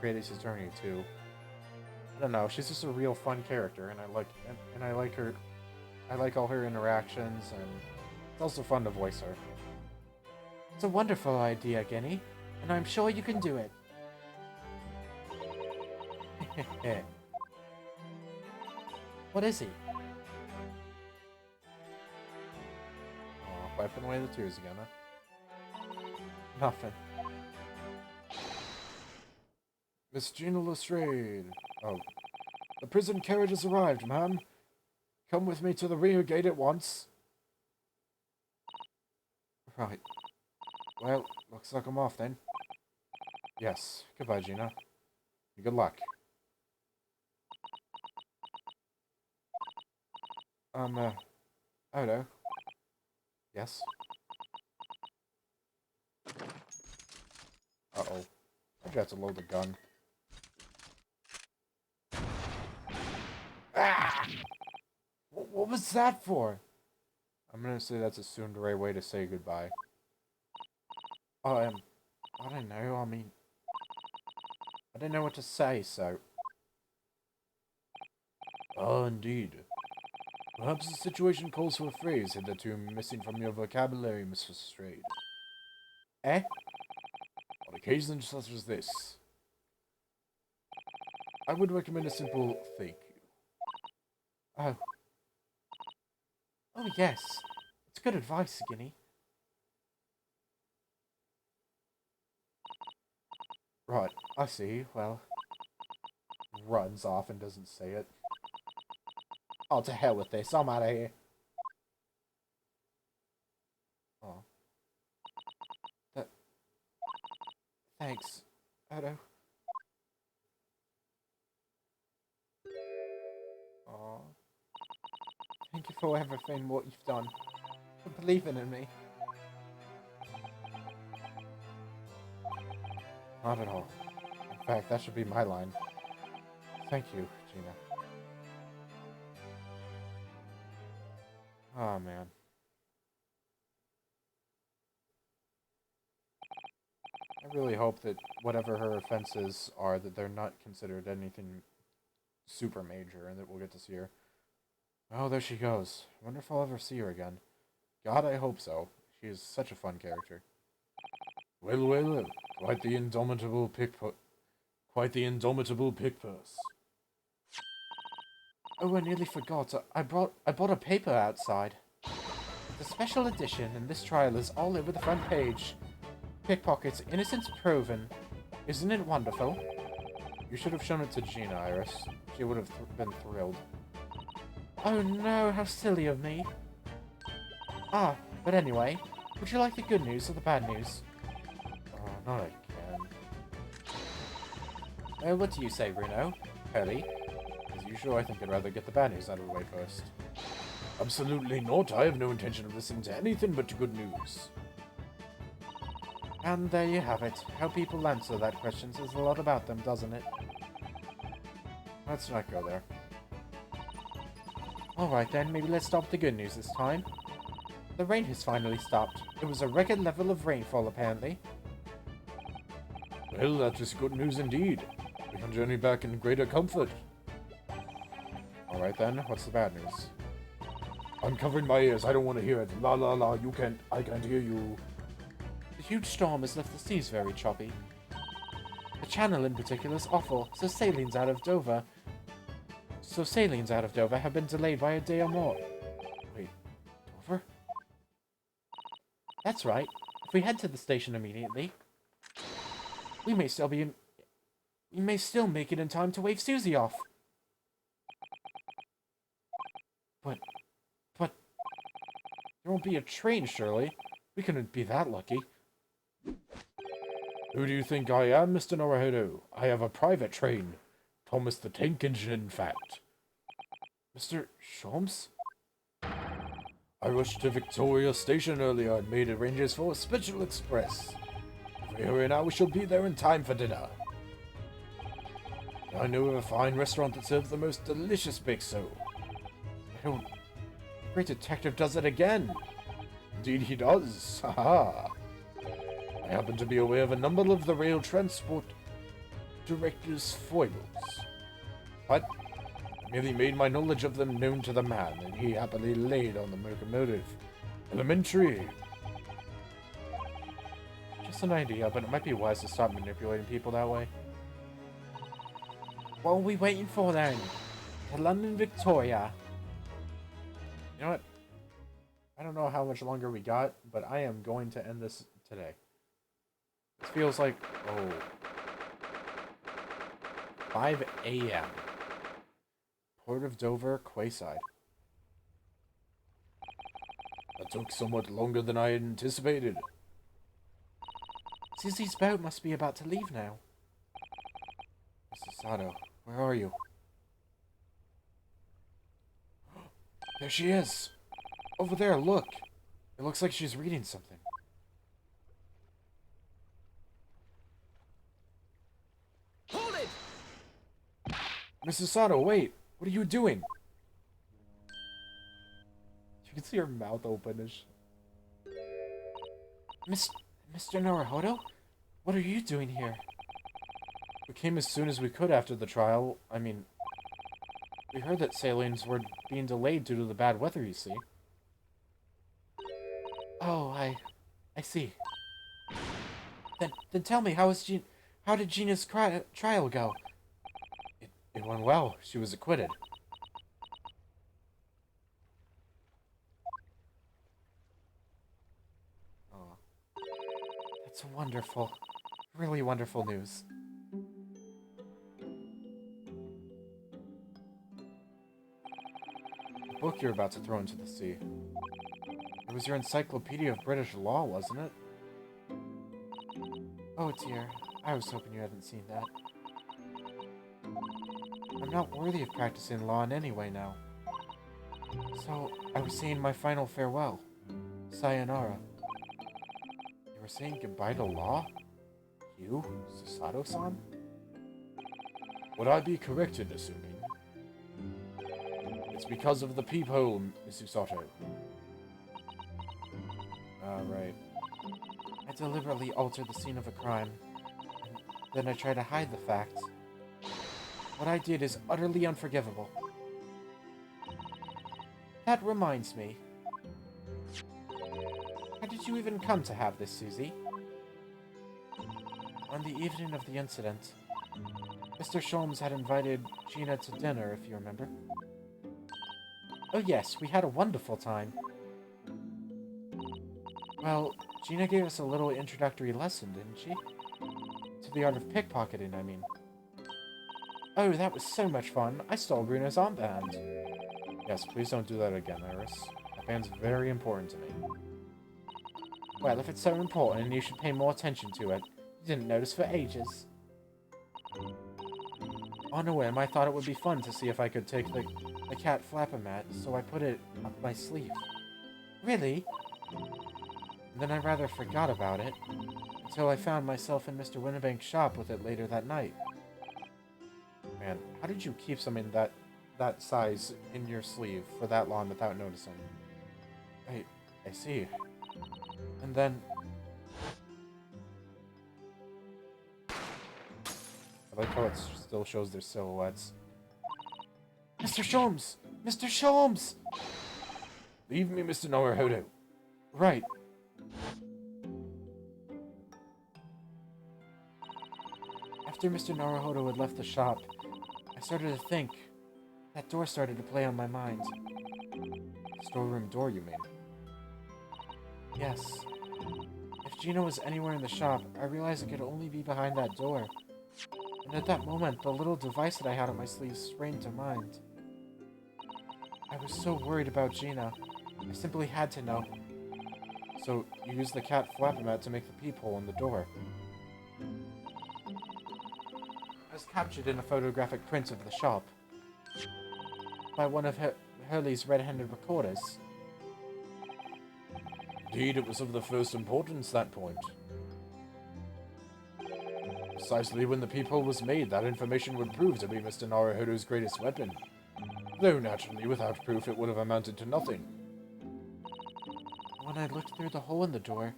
Greatest Attorney too. I don't know, she's just a real fun character, and I like her. I like all her interactions, and it's also fun to voice her. It's a wonderful idea, Guinea, and I'm sure you can do it. What is he? Oh, wiping away the tears again, huh? Nothing. Miss Gina Lestrade. Oh. The prison carriage has arrived, ma'am. Come with me to the rear gate at once. Right. Well, looks like I'm off then. Yes. Goodbye, Gina. Good luck. Odo. Yes? Uh-oh. I have to load the gun. Ah! What was that for? I'm gonna say that's a tsundere way to say goodbye. I don't know, I mean... I don't know what to say, so... Oh, indeed. Perhaps the situation calls for a phrase hitherto missing from your vocabulary, Miss Lestrade. Eh? On occasions such as this, I would recommend a simple thank you. Oh. Oh, yes. It's good advice, Guinea. Right, I see. Well... Runs off and doesn't say it. Oh, to hell with this. I'm out of here. Oh. Thanks, Odo. Oh. Thank you for everything, what you've done. For believing in me. Not at all. In fact, that should be my line. Thank you, Gina. Oh, man. I really hope that whatever her offenses are, that they're not considered anything super major, and that we'll get to see her. Oh, there she goes. I wonder if I'll ever see her again. God, I hope so. She is such a fun character. Well, well, well. Quite the indomitable pick-purse. Oh, I nearly forgot. I brought a paper outside. The special edition, and this trial is all over the front page. Pickpocket's innocence proven. Isn't it wonderful? You should have shown it to Gina, Iris. She would have been thrilled. Oh no, how silly of me. Ah, but anyway, would you like the good news or the bad news? Oh, not again. What do you say, Bruno? Hurley? As usual, I think I'd rather get the bad news out of the way first. Absolutely not. I have no intention of listening to anything but good news. And there you have it. How people answer that question says a lot about them, doesn't it? Let's not go there. Alright then, maybe let's stop with the good news this time. The rain has finally stopped. It was a record level of rainfall, apparently. Well, that is good news indeed. We can journey back in greater comfort. Alright then, what's the bad news? I'm covering my ears. I don't want to hear it. La la la, you can't. I can't hear you. The huge storm has left the seas very choppy. The channel in particular is awful, so sailings out of Dover have been delayed by a day or more. Wait, Dover? That's right. If we head to the station immediately, we may still make it in time to wave Susie off. But there won't be a train, surely. We couldn't be that lucky. Who do you think I am, Mr. Naruhodo? I have a private train. Thomas the Tank Engine, in fact. Mr. Sholmes? I rushed to Victoria Station earlier and made arrangements for a special express. If we hurry now, we shall be there in time for dinner. I know of a fine restaurant that serves the most delicious baked so. I don't... The great detective does it again! Indeed he does. Haha. I happen to be aware of a number of the rail transport director's foibles. But I merely made my knowledge of them known to the man, and he happily laid on the locomotive. Elementary. Just an idea, but it might be wise to stop manipulating people that way. What are we waiting for then? To London, Victoria. You know what? I don't know how much longer we got, but I am going to end this today. This feels like, 5 a.m. Port of Dover, quayside. That took somewhat longer than I had anticipated. Susie's boat must be about to leave now. Mrs. Sato, where are you? There she is! Over there, look! It looks like she's reading something. Hold it! Mrs. Sato, wait! What are you doing? You can see her mouth open as Mr. Naruhodo? What are you doing here? We came as soon as we could after the trial. I mean, we heard that sailings were being delayed due to the bad weather, you see. Oh, I see. Then tell me, how did Gina's trial go? It went well. She was acquitted. Oh, that's wonderful. Really wonderful news. The book you're about to throw into the sea. It was your Encyclopedia of British Law, wasn't it? Oh dear, I was hoping you hadn't seen that. I'm not worthy of practicing law in any way now. So, I was saying my final farewell. Sayonara. You were saying goodbye to law? You, Susato-san? Would I be correct in assuming? It's because of the peephole, Mrs. Sato. Right. I deliberately altered the scene of a crime. And then I tried to hide the facts. What I did is utterly unforgivable. That reminds me. How did you even come to have this, Susie? On the evening of the incident, Mr. Sholmes had invited Gina to dinner, if you remember. Oh yes, we had a wonderful time. Well, Gina gave us a little introductory lesson, didn't she? To the art of pickpocketing, I mean. Oh, that was so much fun. I stole Bruno's armband. Yes, please don't do that again, Iris. That band's very important to me. Well, if it's so important, you should pay more attention to it. You didn't notice for ages. On a whim, I thought it would be fun to see if I could take the cat flapper mat, so I put it up my sleeve. Really? And then I rather forgot about it, until I found myself in Mr. Winterbank's shop with it later that night. Man, how did you keep something that size in your sleeve for that long without noticing? I see. And then... I like how it still shows their silhouettes. Mr. Sholmes! Mr. Sholmes! Leave me, Mr. Naruhodo. Right. After Mr. Naruhodo had left the shop, I started to think. That door started to play on my mind. Storeroom door, you mean? Yes. If Gina was anywhere in the shop, I realized it could only be behind that door. And at that moment, the little device that I had on my sleeve sprang to mind. I was so worried about Gina. I simply had to know. So, you used the cat flapper mat to make the peephole in the door. As captured in a photographic print of the shop. By one of Hurley's red-handed recorders. Indeed, it was of the first importance, that point. Precisely when the peephole was made, that information would prove to be Mr. Naruhodo's greatest weapon. Though, naturally, without proof, it would have amounted to nothing. When I looked through the hole in the door,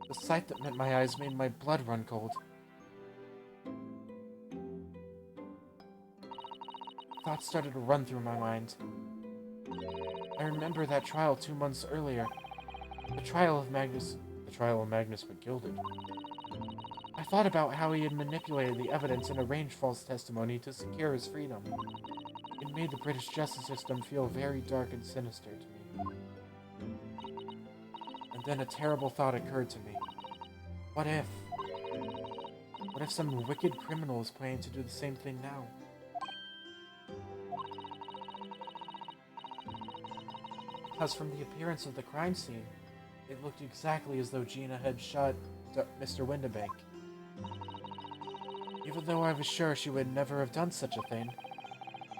the sight that met my eyes made my blood run cold. Thoughts started to run through my mind. I remember that trial 2 months earlier. The trial of Magnus McGilded. I thought about how he had manipulated the evidence and arranged false testimony to secure his freedom. It made the British justice system feel very dark and sinister to me. And then a terrible thought occurred to me. What if? What if some wicked criminal is planning to do the same thing now? Because from the appearance of the crime scene, it looked exactly as though Gina had shot Mr. Winterbank. Even though I was sure she would never have done such a thing.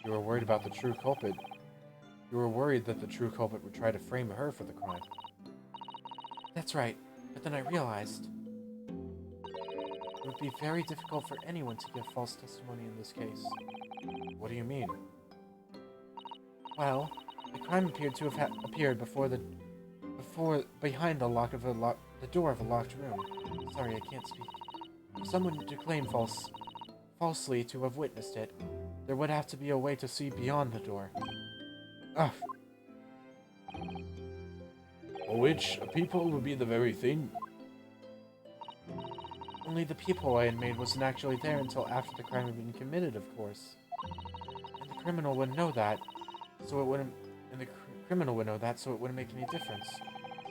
You were worried about the true culprit. You were worried that the true culprit would try to frame her for the crime. That's right, but then I realized it would be very difficult for anyone to give false testimony in this case. What do you mean? Well, the crime appeared to have appeared behind the door of a locked room. Sorry, I can't speak. If someone to claim falsely to have witnessed it, there would have to be a way to see beyond the door. Ah. For which, a peephole would be the very thing. Only the peephole I had made wasn't actually there until after the crime had been committed, of course. And the criminal would know that, so it wouldn't. And the criminal would know that, so it wouldn't make any difference.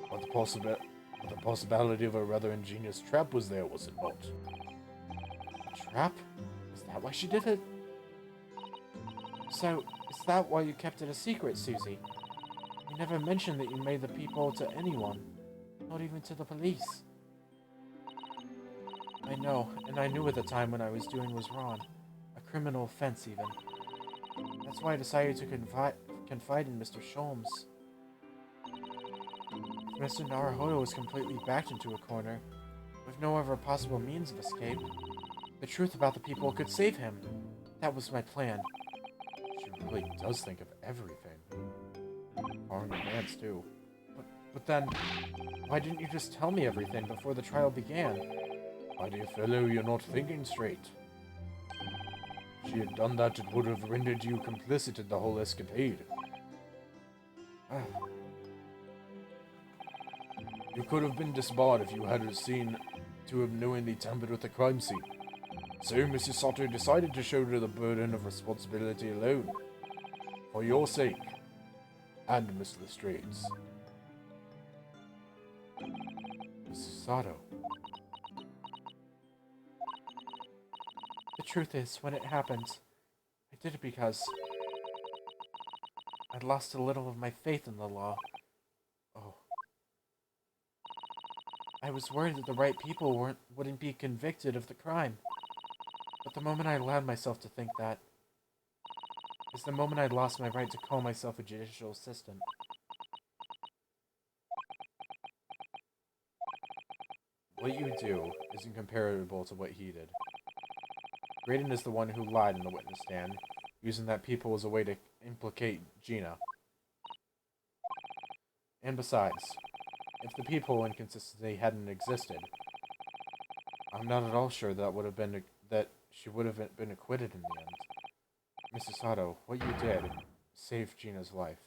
But the possibility of a rather ingenious trap was there, was it not? A trap? Is that why she did it? So, is that why you kept it a secret, Susie? You never mentioned that you made the peephole to anyone, not even to the police. I know, and I knew at the time what I was doing was wrong. A criminal offense, even. That's why I decided to confide in Mr. Sholmes. If Mr. Naruhodo was completely backed into a corner, with no other possible means of escape, the truth about the people could save him. That was my plan. She really does think of everything. Harm and Vance, too. But then, why didn't you just tell me everything before the trial began? My dear fellow, you're not thinking straight. If she had done that, it would have rendered you complicit in the whole escapade. You could have been disbarred if you had seen to have knowingly tampered with the crime scene. So Mrs. Soto decided to shoulder the burden of responsibility alone. For your sake. And Miss Lestrange's. Mrs. Sato. The truth is, when it happened, I did it because I'd lost a little of my faith in the law. Oh. I was worried that the right people wouldn't be convicted of the crime. But the moment I allowed myself to think that is the moment I'd lost my right to call myself a judicial assistant. What you do isn't comparable to what he did. Graydon is the one who lied in the witness stand, using that people as a way to implicate Gina. And besides, if the people inconsistency hadn't existed, I'm not at all sure that she would have been acquitted in the end. Mrs. Sato, what you did saved Gina's life.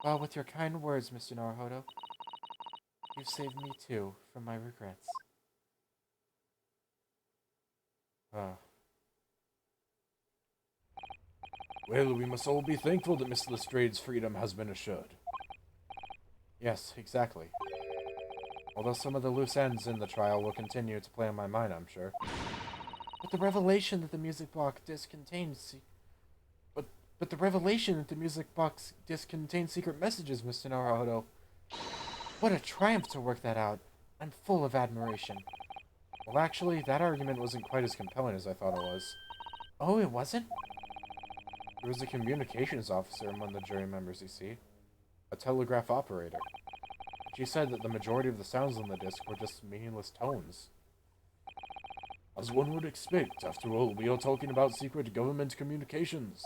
Well, with your kind words, Mr. Naruhodo, you've saved me too from my regrets. Well, we must all be thankful that Miss Lestrade's freedom has been assured. Yes, exactly. Although some of the loose ends in the trial will continue to play on my mind, I'm sure. But the revelation that the music box disc contains secret messages, Mr. Naruhodo. What a triumph to work that out. I'm full of admiration. Well, actually, that argument wasn't quite as compelling as I thought it was. Oh, it wasn't? There was a communications officer among the jury members, you see. A telegraph operator. She said that the majority of the sounds on the disc were just meaningless tones. As one would expect, after all, we are talking about secret government communications.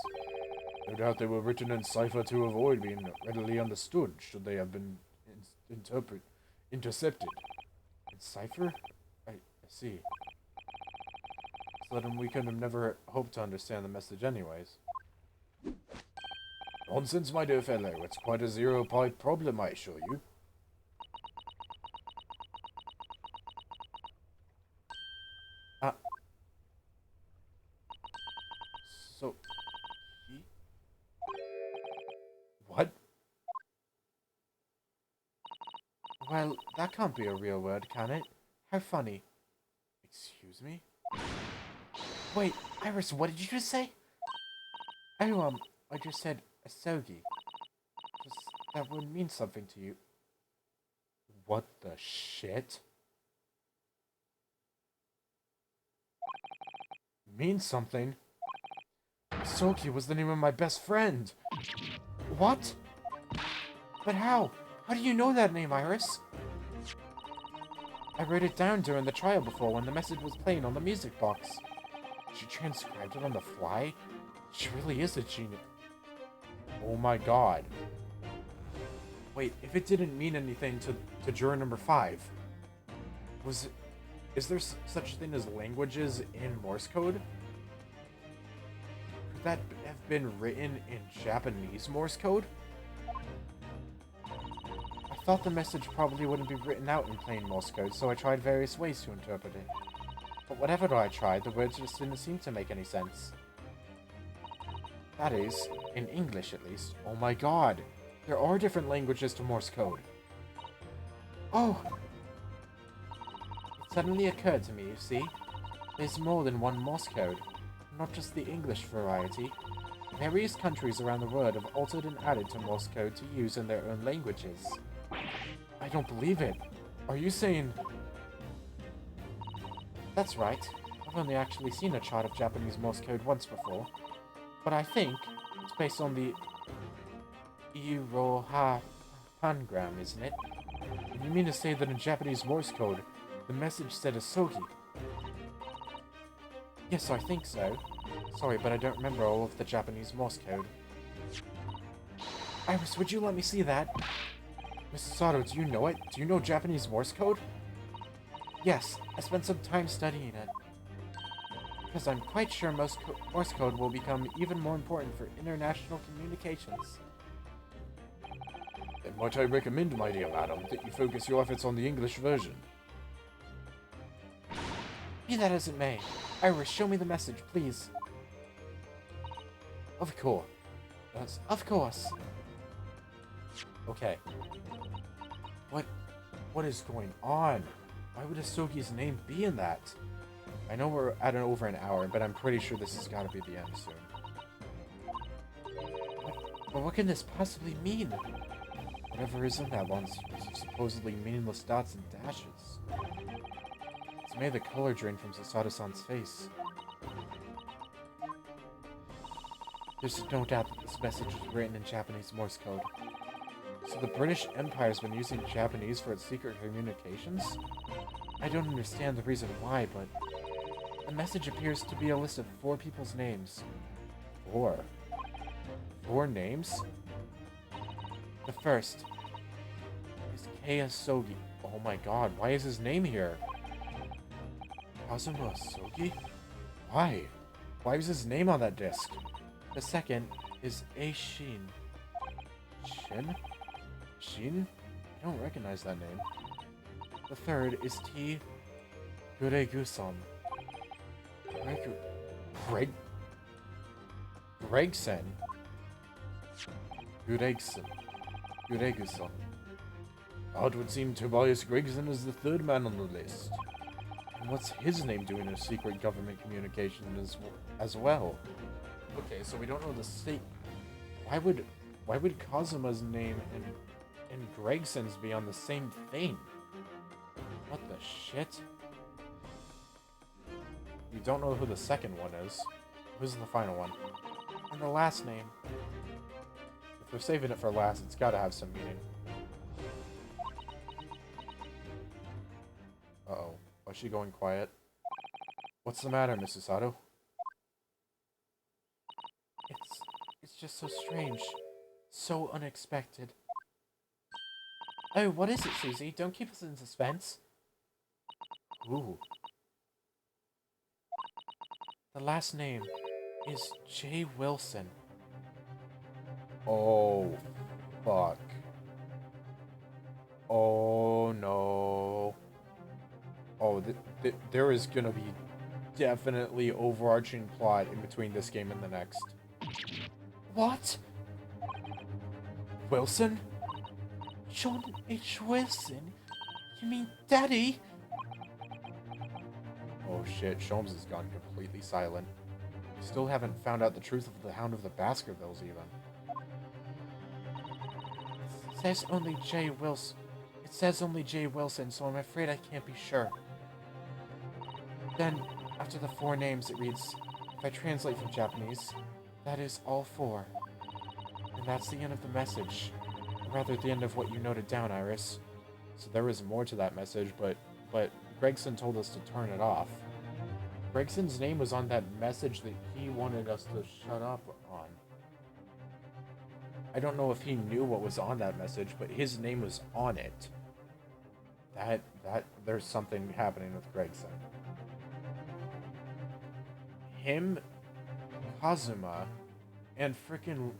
No doubt they were written in cipher to avoid being readily understood, should they have been intercepted. In cipher? I see. So then we could have never hoped to understand the message anyways. Nonsense, my dear fellow. It's quite a zero-point problem, I assure you. So, he... What? Well, that can't be a real word, can it? How funny. Excuse me? Wait, Iris, what did you just say? Oh, I just said asogi. That would mean something to you. What the shit? Means something? Soki was the name of my best friend. What? But how? How do you know that name, Iris? I wrote it down during the trial before when the message was playing on the music box. She transcribed it on the fly? She really is a genius. Oh my god. Wait, if it didn't mean anything to juror number 5, is there such a thing as languages in Morse code? Could that have been written in Japanese Morse code? I thought the message probably wouldn't be written out in plain Morse code, so I tried various ways to interpret it. But whatever I tried, the words just didn't seem to make any sense. That is, in English at least. Oh my god! There are different languages to Morse code. Oh! It suddenly occurred to me, you see. There's more than one Morse code, not just the English variety. Various countries around the world have altered and added to Morse code to use in their own languages. I don't believe it. Are you saying... That's right. I've only actually seen a chart of Japanese Morse code once before. But I think it's based on the Iroha pangram, isn't it? You mean to say that in Japanese Morse code, the message said asogi? Yes, I think so. Sorry, but I don't remember all of the Japanese Morse code. Iris, would you let me see that? Mrs. Sato, do you know it? Do you know Japanese Morse code? Yes, I spent some time studying it. Because I'm quite sure Morse code will become even more important for international communications. Then might I recommend, my dear madam, that you focus your efforts on the English version. Be that as it may. Iris, show me the message, please. Of course. Yes, of course. Okay. What? What is going on? Why would Asogi's name be in that? I know we're at over an hour, but I'm pretty sure this has got to be the end soon. But what can this possibly mean? Whatever is in that one is supposedly meaningless dots and dashes. It's made the color drain from Susato-san's face. There's no doubt that this message was written in Japanese Morse code. So the British Empire's been using Japanese for its secret communications? I don't understand the reason why, but the message appears to be a list of 4 people's names. 4? 4 names? The first is Kei Asogi. Oh my god, why is his name here? Kazuma Asogi? Why? Why was his name on that disc? The second is Shin. Shin? Shin? I don't recognize that name. The third is T. Guregusan. Gregson. Guregusan. It would seem Tobias Gregson is the third man on the list. And what's his name doing in secret government communication as well? Okay, so we don't know the state. Why would Kazuma's name and Gregson's be on the same thing? What the shit? We don't know who the second one is. Who's the final one? And the last name. If they're saving it for last, it's gotta have some meaning. Uh-oh. Why is she going quiet? What's the matter, Mrs. Sato? It's just so strange. So unexpected. Oh, what is it, Susie? Don't keep us in suspense. Ooh. The last name is J. Wilson. Oh, fuck. Oh, no. Oh, there is gonna be definitely overarching plot in between this game and the next. What? Wilson? John H. Wilson? You mean Daddy? Oh shit, Sholmes has gone completely silent. We still haven't found out the truth of the Hound of the Baskervilles, even. It says only J. Wilson. It says only J. Wilson, so I'm afraid I can't be sure. Then, after the 4 names, it reads, if I translate from Japanese, that is all 4. And that's the end of the message. Or rather, the end of what you noted down, Iris. So there was more to that message, but Gregson told us to turn it off. Gregson's name was on that message that he wanted us to shut up on. I don't know if he knew what was on that message, but his name was on it. There's something happening with Gregson. Him, Kazuma, and frickin'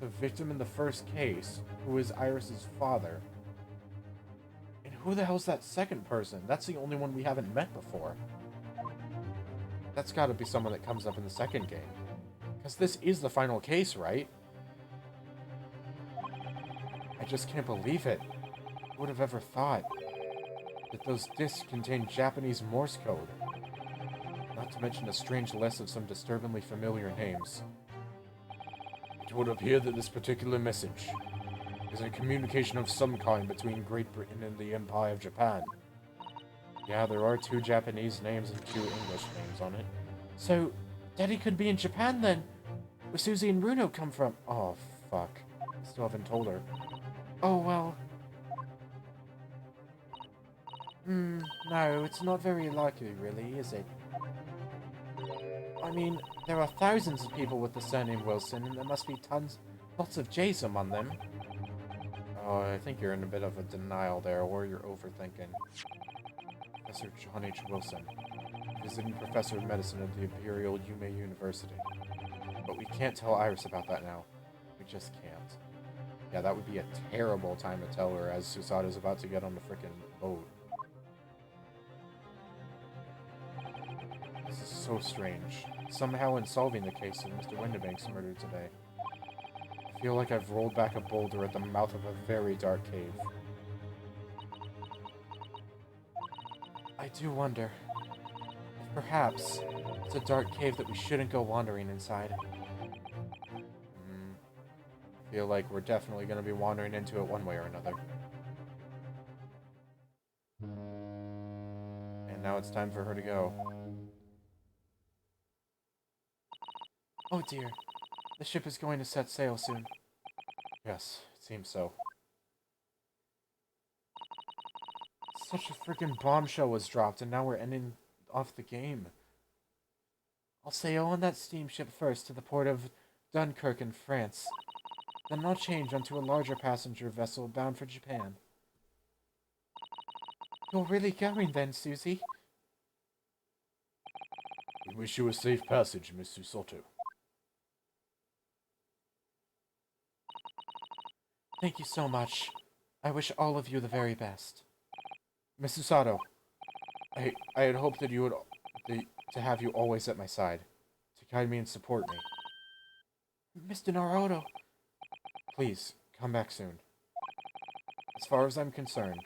the victim in the first case, who is Iris's father. And who the hell's that second person? That's the only one we haven't met before. That's gotta be someone that comes up in the second game. Because this is the final case, right? I just can't believe it. Who would have ever thought that those discs contain Japanese Morse code? Not to mention a strange list of some disturbingly familiar names. It would appear that this particular message is a communication of some kind between Great Britain and the Empire of Japan. Yeah, there are 2 Japanese names and 2 English names on it. So, Daddy could be in Japan then? Where Susie and Bruno come from? Oh, fuck. I still haven't told her. Oh, well. No, it's not very likely, really, is it? I mean, there are thousands of people with the surname Wilson, and there must be lots of J's among them. Oh, I think you're in a bit of a denial there, or you're overthinking. Professor John H. Wilson, visiting professor of medicine at the Imperial Yume University. But we can't tell Iris about that now. We just can't. Yeah, that would be a terrible time to tell her as Susato's about to get on the frickin' boat. This is so strange. Somehow in solving the case of Mr. Windibank's murder today, I feel like I've rolled back a boulder at the mouth of a very dark cave. I do wonder if perhaps it's a dark cave that we shouldn't go wandering inside. I feel like we're definitely going to be wandering into it one way or another. And now it's time for her to go. Oh dear, the ship is going to set sail soon. Yes, it seems so. Such a freaking bombshell was dropped, and now we're ending off the game. I'll sail on that steamship first to the port of Dunkirk in France. Then I'll change onto a larger passenger vessel bound for Japan. You're really going then, Susie? We wish you a safe passage, Miss Susoto. Thank you so much. I wish all of you the very best. Miss Susato, I had hoped that you would to have you always at my side, to guide me and support me. Mr. Naruto, please come back soon. As far as I'm concerned,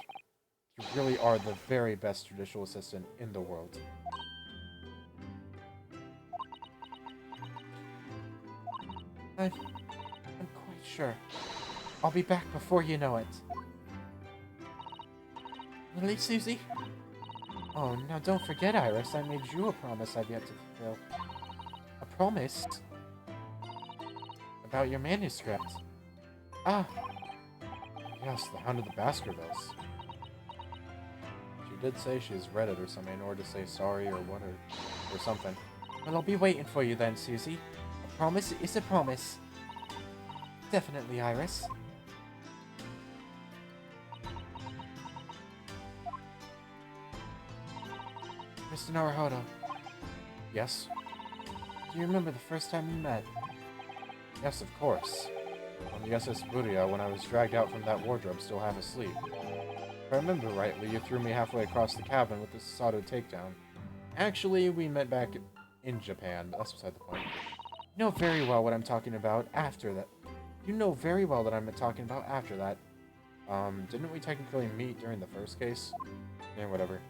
you really are the very best judicial assistant in the world. I'm quite sure. I'll be back before you know it. Really, Susie? Oh, now don't forget, Iris, I made you a promise I've yet to fulfill. A promise? About your manuscript. Ah! Yes, the Hound of the Baskervilles. She did say she's read it or something, in order to say sorry or what, or something. Well, I'll be waiting for you then, Susie. A promise is a promise. Definitely, Iris. Mr. Naruhodo. Yes? Do you remember the first time we met? Yes, of course. On the SS Buria when I was dragged out from that wardrobe still half asleep. If I remember rightly, you threw me halfway across the cabin with the Sato takedown. Actually, we met back in Japan, but that's beside the point. You know very well what I'm talking about after that. You know very well that I'm talking about after that. Didn't we technically meet during the first case? Yeah, whatever.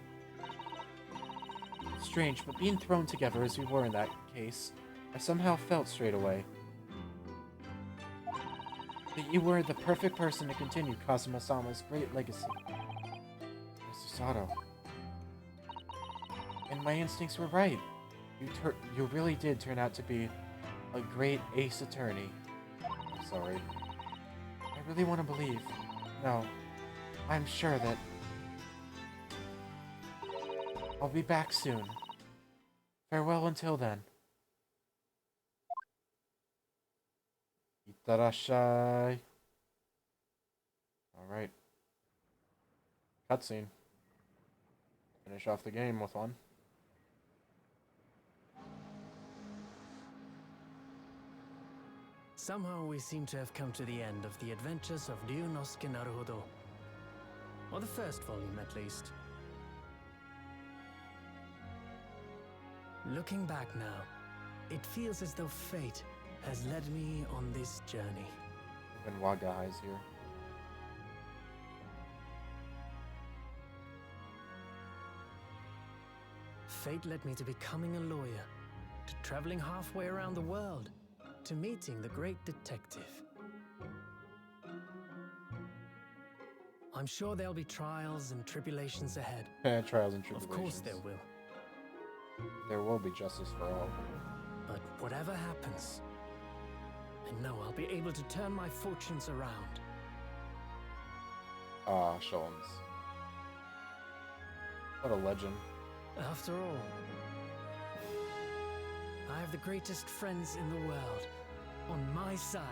Strange, but being thrown together as we were in that case, I somehow felt straight away that you were the perfect person to continue Kazuma-sama's great legacy. Mr. Sato. And my instincts were right. You really did turn out to be a great ace attorney. I'm sorry. I really want to believe. No. I'm sure that I'll be back soon. Farewell until then. Ittarashai. Alright. Cutscene. Finish off the game with one. Somehow we seem to have come to the end of the adventures of Ryunosuke Naruhodo. Or the first volume, at least. Looking back now, it feels as though fate has led me on this journey. Even Waga is here. Fate led me to becoming a lawyer, to traveling halfway around the world, to meeting the great detective. I'm sure there'll be trials and tribulations ahead. Trials and tribulations. Of course there will. There will be justice for all. But whatever happens, I know I'll be able to turn my fortunes around. Ah, Sholmes. What a legend. After all, I have the greatest friends in the world on my side.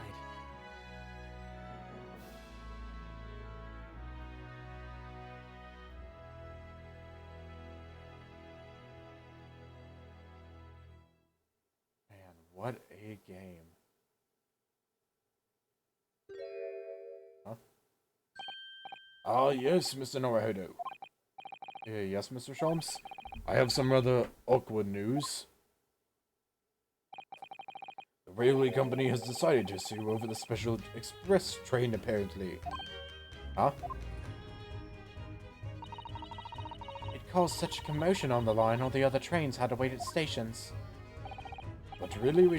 Man, what a game. Huh? Ah, yes, Mr. Naruhodo. Yes, Mr. Sholmes? I have some rather awkward news. The railway company has decided to sue over the special express train, apparently. Huh? It caused such a commotion on the line, all the other trains had to wait at stations. But really, we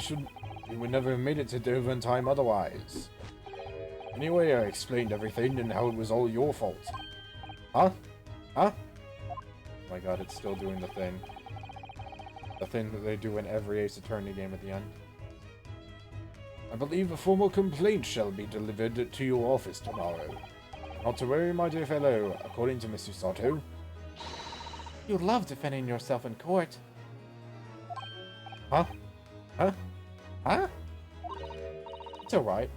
would never have made it to Dover in time otherwise. Anyway, I explained everything and how it was all your fault. Huh? Huh? Oh my god, it's still doing the thing. The thing that they do in every Ace Attorney game at the end. I believe a formal complaint shall be delivered to your office tomorrow. Not to worry, my dear fellow, according to Mr. Sato. You love defending yourself in court. Huh? Huh? Huh? It's alright,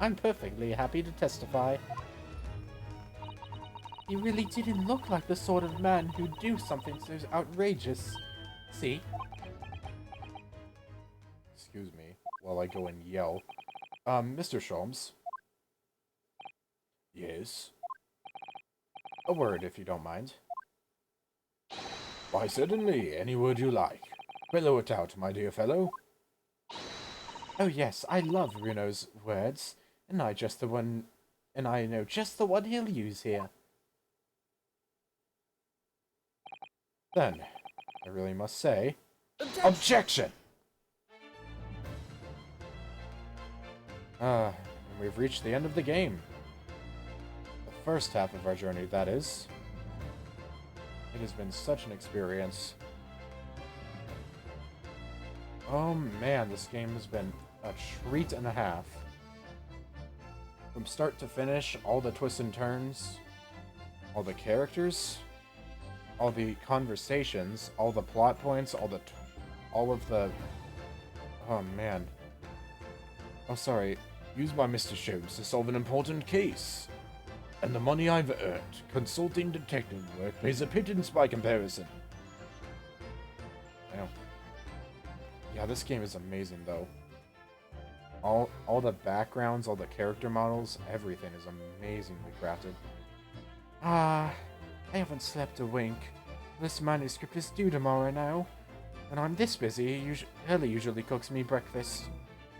I'm perfectly happy to testify. You really didn't look like the sort of man who'd do something so outrageous. See? Excuse me, while I go and yell. Mr. Sholmes? Yes? A word, if you don't mind. Why, certainly, any word you like. Bellow it out, my dear fellow. Oh yes, I love Runo's words, and I know just the one he'll use here. Then, I really must say... Objection! And we've reached the end of the game. The first half of our journey, that is. It has been such an experience. Oh man, this game has been a treat and a half. From start to finish, all the twists and turns, all the characters, all the conversations, all the plot points, all of the... Oh man. Oh, sorry. Used by Mr. Sholmes to solve an important case. And the money I've earned, consulting detective work, pays a pittance by comparison. Yeah, this game is amazing, though. All the backgrounds, all the character models, everything is amazingly crafted. I haven't slept a wink. This manuscript is due tomorrow now. And I'm this busy, Ellie usually cooks me breakfast.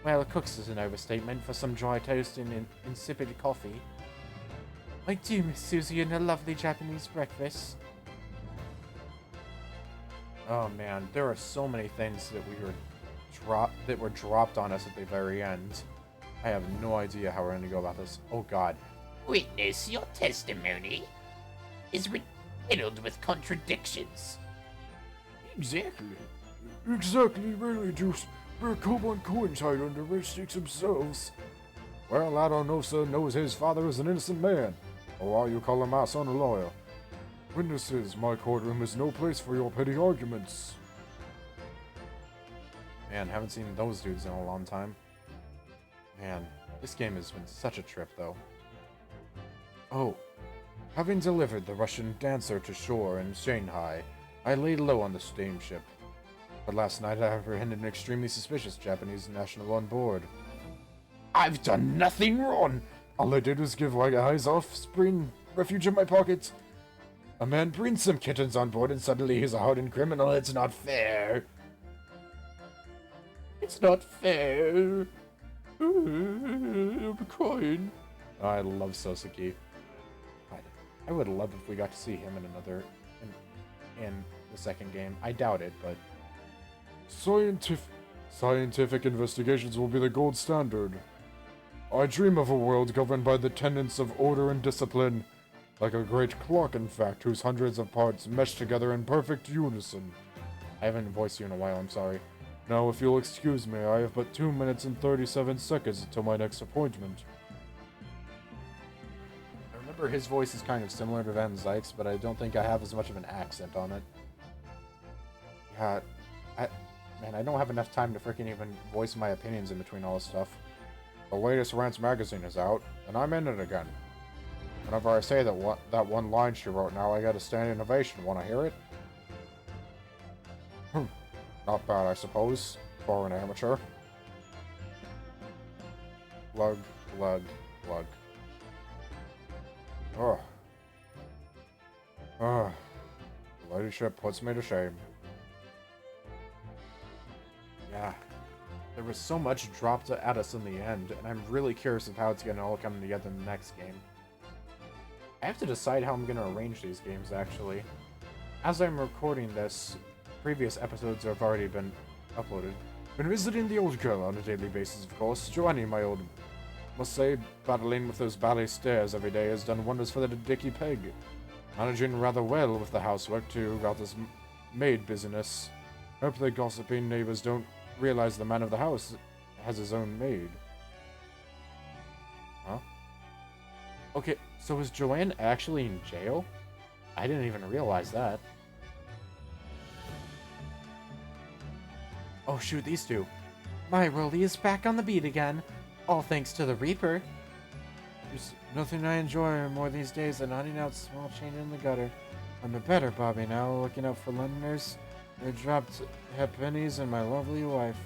Well, cooks is an overstatement for some dry toast and insipid coffee. I do miss Susie and her lovely Japanese breakfast. Oh man, there are so many things that were dropped on us at the very end. I have no idea how we're going to go about this. Oh god. Witness, your testimony is riddled with contradictions. Exactly. Exactly, really do spare Coban coins hide under rich sticks themselves. Well, I don't know, sir. Knows his father is an innocent man. Or why you call my son a lawyer? Witnesses, my courtroom is no place for your petty arguments. Man, haven't seen those dudes in a long time. Man, this game has been such a trip, though. Oh, having delivered the Russian dancer to shore in Shanghai, I laid low on the steamship. But last night I apprehended an extremely suspicious Japanese national on board. I've done nothing wrong! All I did was give my eyes offspring refuge in my pocket. A man brings some kittens on board and suddenly he's a hardened criminal. It's not fair. It's not fair. I'm crying. I love Soseki. I would love if we got to see him in the second game. I doubt it, but Scientific investigations will be the gold standard. I dream of a world governed by the tenets of order and discipline, like a great clock, in fact, whose hundreds of parts mesh together in perfect unison. I haven't voiced you in a while, I'm sorry. Now, if you'll excuse me, I have but 2 minutes and 37 seconds until my next appointment. I remember his voice is kind of similar to Van Zyke's, but I don't think I have as much of an accent on it. Yeah, man, I don't have enough time to freaking even voice my opinions in between all this stuff. The latest Rants magazine is out, and I'm in it again. Whenever I say that one line she wrote now, I get a standing ovation. Want to hear it? Not bad, I suppose, for an amateur. Glug, glug, glug. Ugh. Ugh. The ladyship puts me to shame. Yeah. there was so much dropped at us in the end, and I'm really curious of how it's gonna all come together in the next game. I have to decide how I'm gonna arrange these games, actually. As I'm recording this, previous episodes have already been uploaded. Been visiting the old girl on a daily basis, of course. Joanny, my old... Must say, battling with those ballet stairs every day has done wonders for the Dicky Peg. Managing rather well with the housework, too, about this maid business. Hope the gossiping neighbors don't realize the man of the house has his own maid. Huh? Okay, so is Joanne actually in jail? I didn't even realize that. Oh shoot, these two. My Rolly is back on the beat again. All thanks to the Reaper. There's nothing I enjoy more these days than hunting out small change in the gutter. I'm a better Bobby now, looking out for Londoners. I dropped pennies and my lovely wife.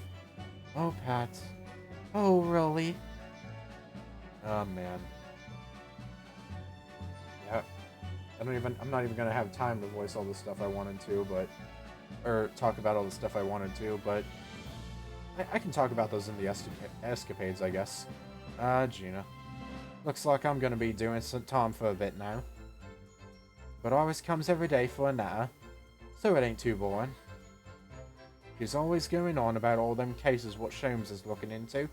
Oh, Pat. Oh, Rolly. Oh, man. Yeah. I'm not even gonna have time to voice all the stuff I wanted to, but... Or talk about all the stuff I wanted to, but... I can talk about those in the escapades, I guess. Gina. Looks like I'm gonna be doing St. Tom for a bit now. But always comes every day for a natter, so it ain't too boring. She's always going on about all them cases what Sholmes is looking into.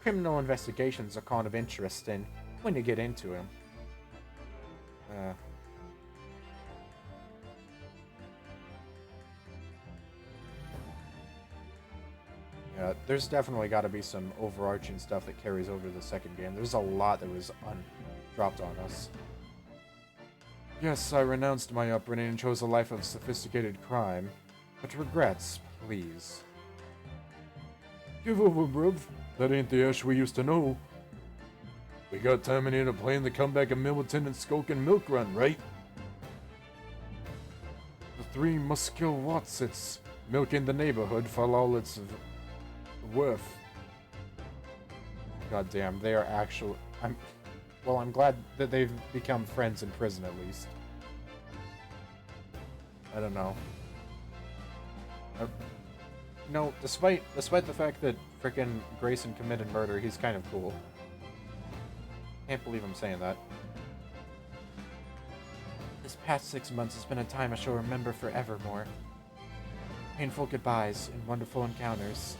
Criminal investigations are kind of interesting when you get into them. Yeah, there's definitely got to be some overarching stuff that carries over to the second game. There's a lot that was dropped on us. Yes, I renounced my upbringing and chose a life of sophisticated crime. But regrets, please. Give over, bruv. That ain't the Ash we used to know. We got Terminator playing the comeback of Milton and Skulk and Milk Run, right? The three muscular Watts, it's milking the neighborhood for all it's worth. God damn, they are actually... I'm glad that they've become friends in prison, at least. I don't know. No, despite the fact that frickin' Grayson committed murder, he's kind of cool. Can't believe I'm saying that. This past 6 months has been a time I shall remember forevermore. Painful goodbyes and wonderful encounters.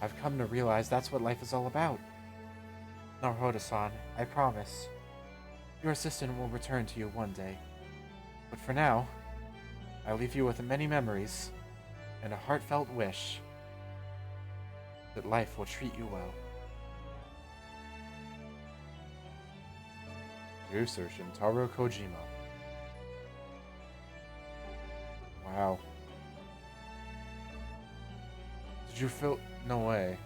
I've come to realize that's what life is all about. Naruto-san, I promise. Your assistant will return to you one day. But for now, I leave you with many memories and a heartfelt wish that life will treat you well. Producer Shintaro Kojima. Wow. Did you feel... No way.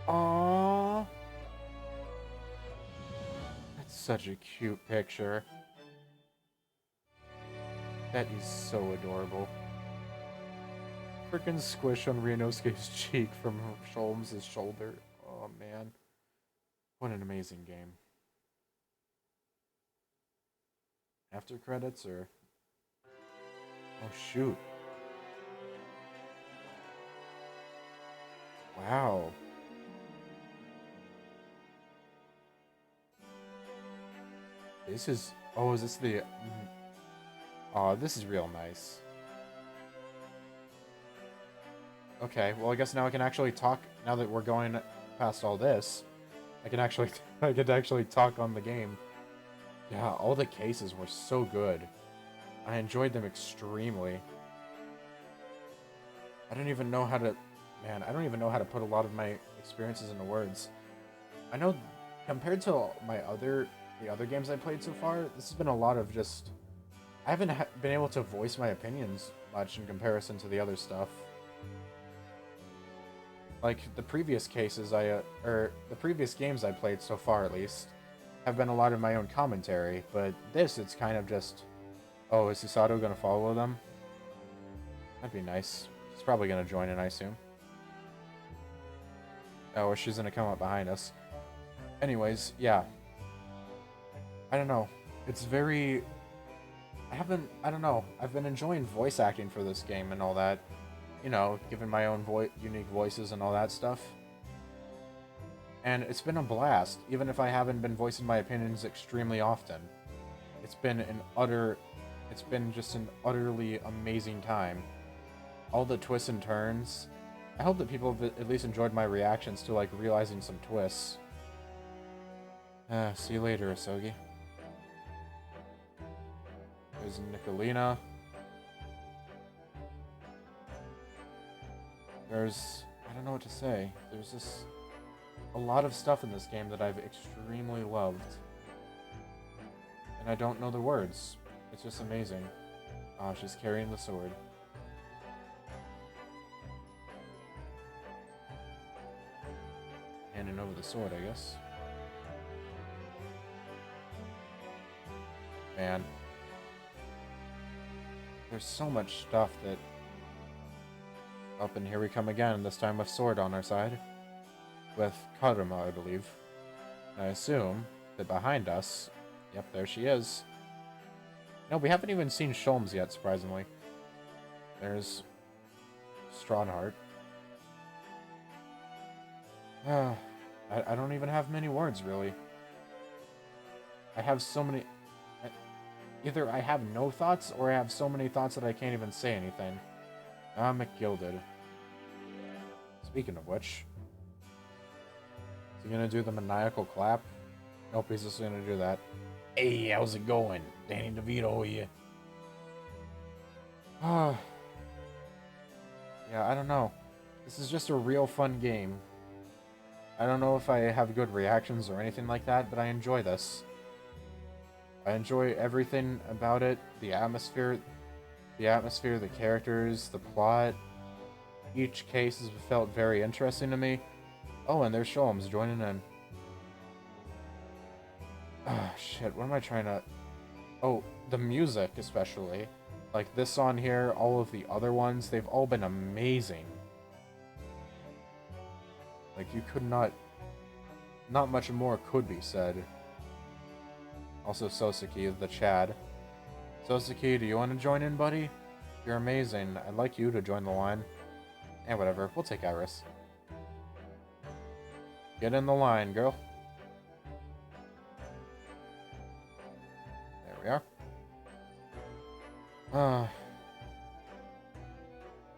Aww. That's such a cute picture. That is so adorable. Freaking squish on Ryunosuke's cheek from Sholmes' shoulder. Oh man. What an amazing game. After credits or... Oh shoot. Wow. This is... Oh, is this the... Oh, this is real nice. Okay, well I guess now I can actually talk, now that we're going past all this, I can actually talk on the game. Yeah, all the cases were so good. I enjoyed them extremely. I don't even know how to... Man, I don't even know how to put a lot of my experiences into words. I know, compared to the other games I played so far, this has been a lot of just... I haven't been able to voice my opinions much in comparison to the other stuff. Like, the previous cases the previous games I played so far, at least, have been a lot of my own commentary, but this, it's kind of just... Oh, is Hisato gonna follow them? That'd be nice. He's probably gonna join in, I assume. Oh, or she's gonna come up behind us. Anyways, yeah. I don't know. It's very... I don't know, I've been enjoying voice acting for this game and all that. You know, giving my own unique voices and all that stuff. And it's been a blast, even if I haven't been voicing my opinions extremely often. It's been just an utterly amazing time. All the twists and turns. I hope that people have at least enjoyed my reactions to, like, realizing some twists. See you later, Asogi. There's Nicolina. I don't know what to say. There's just a lot of stuff in this game that I've extremely loved. And I don't know the words. It's just amazing. Oh, she's carrying the sword. Handing over the sword, I guess. Man. There's so much stuff that... Up and here we come again, this time with sword on our side. With Karuma, I believe. And I assume that behind us... Yep, there she is. No, we haven't even seen Sholmes yet, surprisingly. There's... Strawnheart. I don't even have many words, really. I have so many... Either I have no thoughts, or I have so many thoughts that I can't even say anything. McGilded. Speaking of which... Is he gonna do the maniacal clap? Nope, he's just gonna do that. Hey, how's it going? Danny DeVito here. Yeah, I don't know. This is just a real fun game. I don't know if I have good reactions or anything like that, but I enjoy this. I enjoy everything about it. The atmosphere, the characters, the plot. Each case has felt very interesting to me. Oh, and there's Sholmes joining in. Ah, shit, what am I trying to... Oh, the music, especially. Like, this on here, all of the other ones, they've all been amazing. Like, you could not... Not much more could be said. Also, Soseki, the Chad. Soseki, do you want to join in, buddy? You're amazing. I'd like you to join the line. And whatever, we'll take Iris. Get in the line, girl. There we are.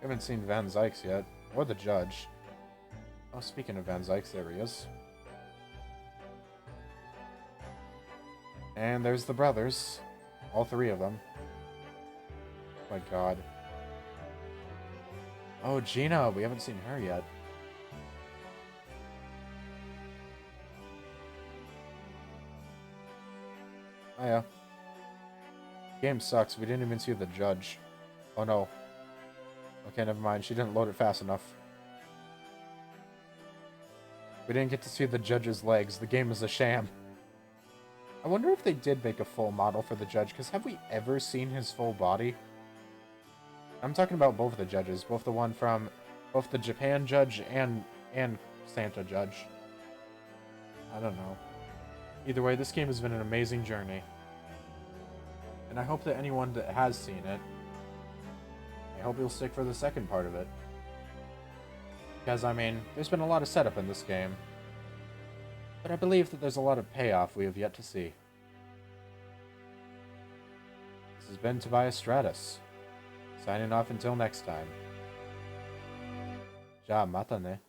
Haven't seen Van Zykes yet, or the judge. Oh, speaking of Van Zykes, there he is. And there's the brothers. All three of them. Oh my god. Oh, Gina, we haven't seen her yet. Oh yeah. Game sucks. We didn't even see the judge. Oh no. Okay, never mind. She didn't load it fast enough. We didn't get to see the judge's legs. The game is a sham. I wonder if they did make a full model for the judge, because have we ever seen his full body? I'm talking about both the judges. Both the Japan judge and Santa judge. I don't know. Either way, this game has been an amazing journey. And I hope that anyone that has seen it, I hope you'll stick for the second part of it. Because, I mean, there's been a lot of setup in this game. But I believe that there's a lot of payoff we have yet to see. This has been Tobias Stratus, signing off until next time. Ja, mata ne.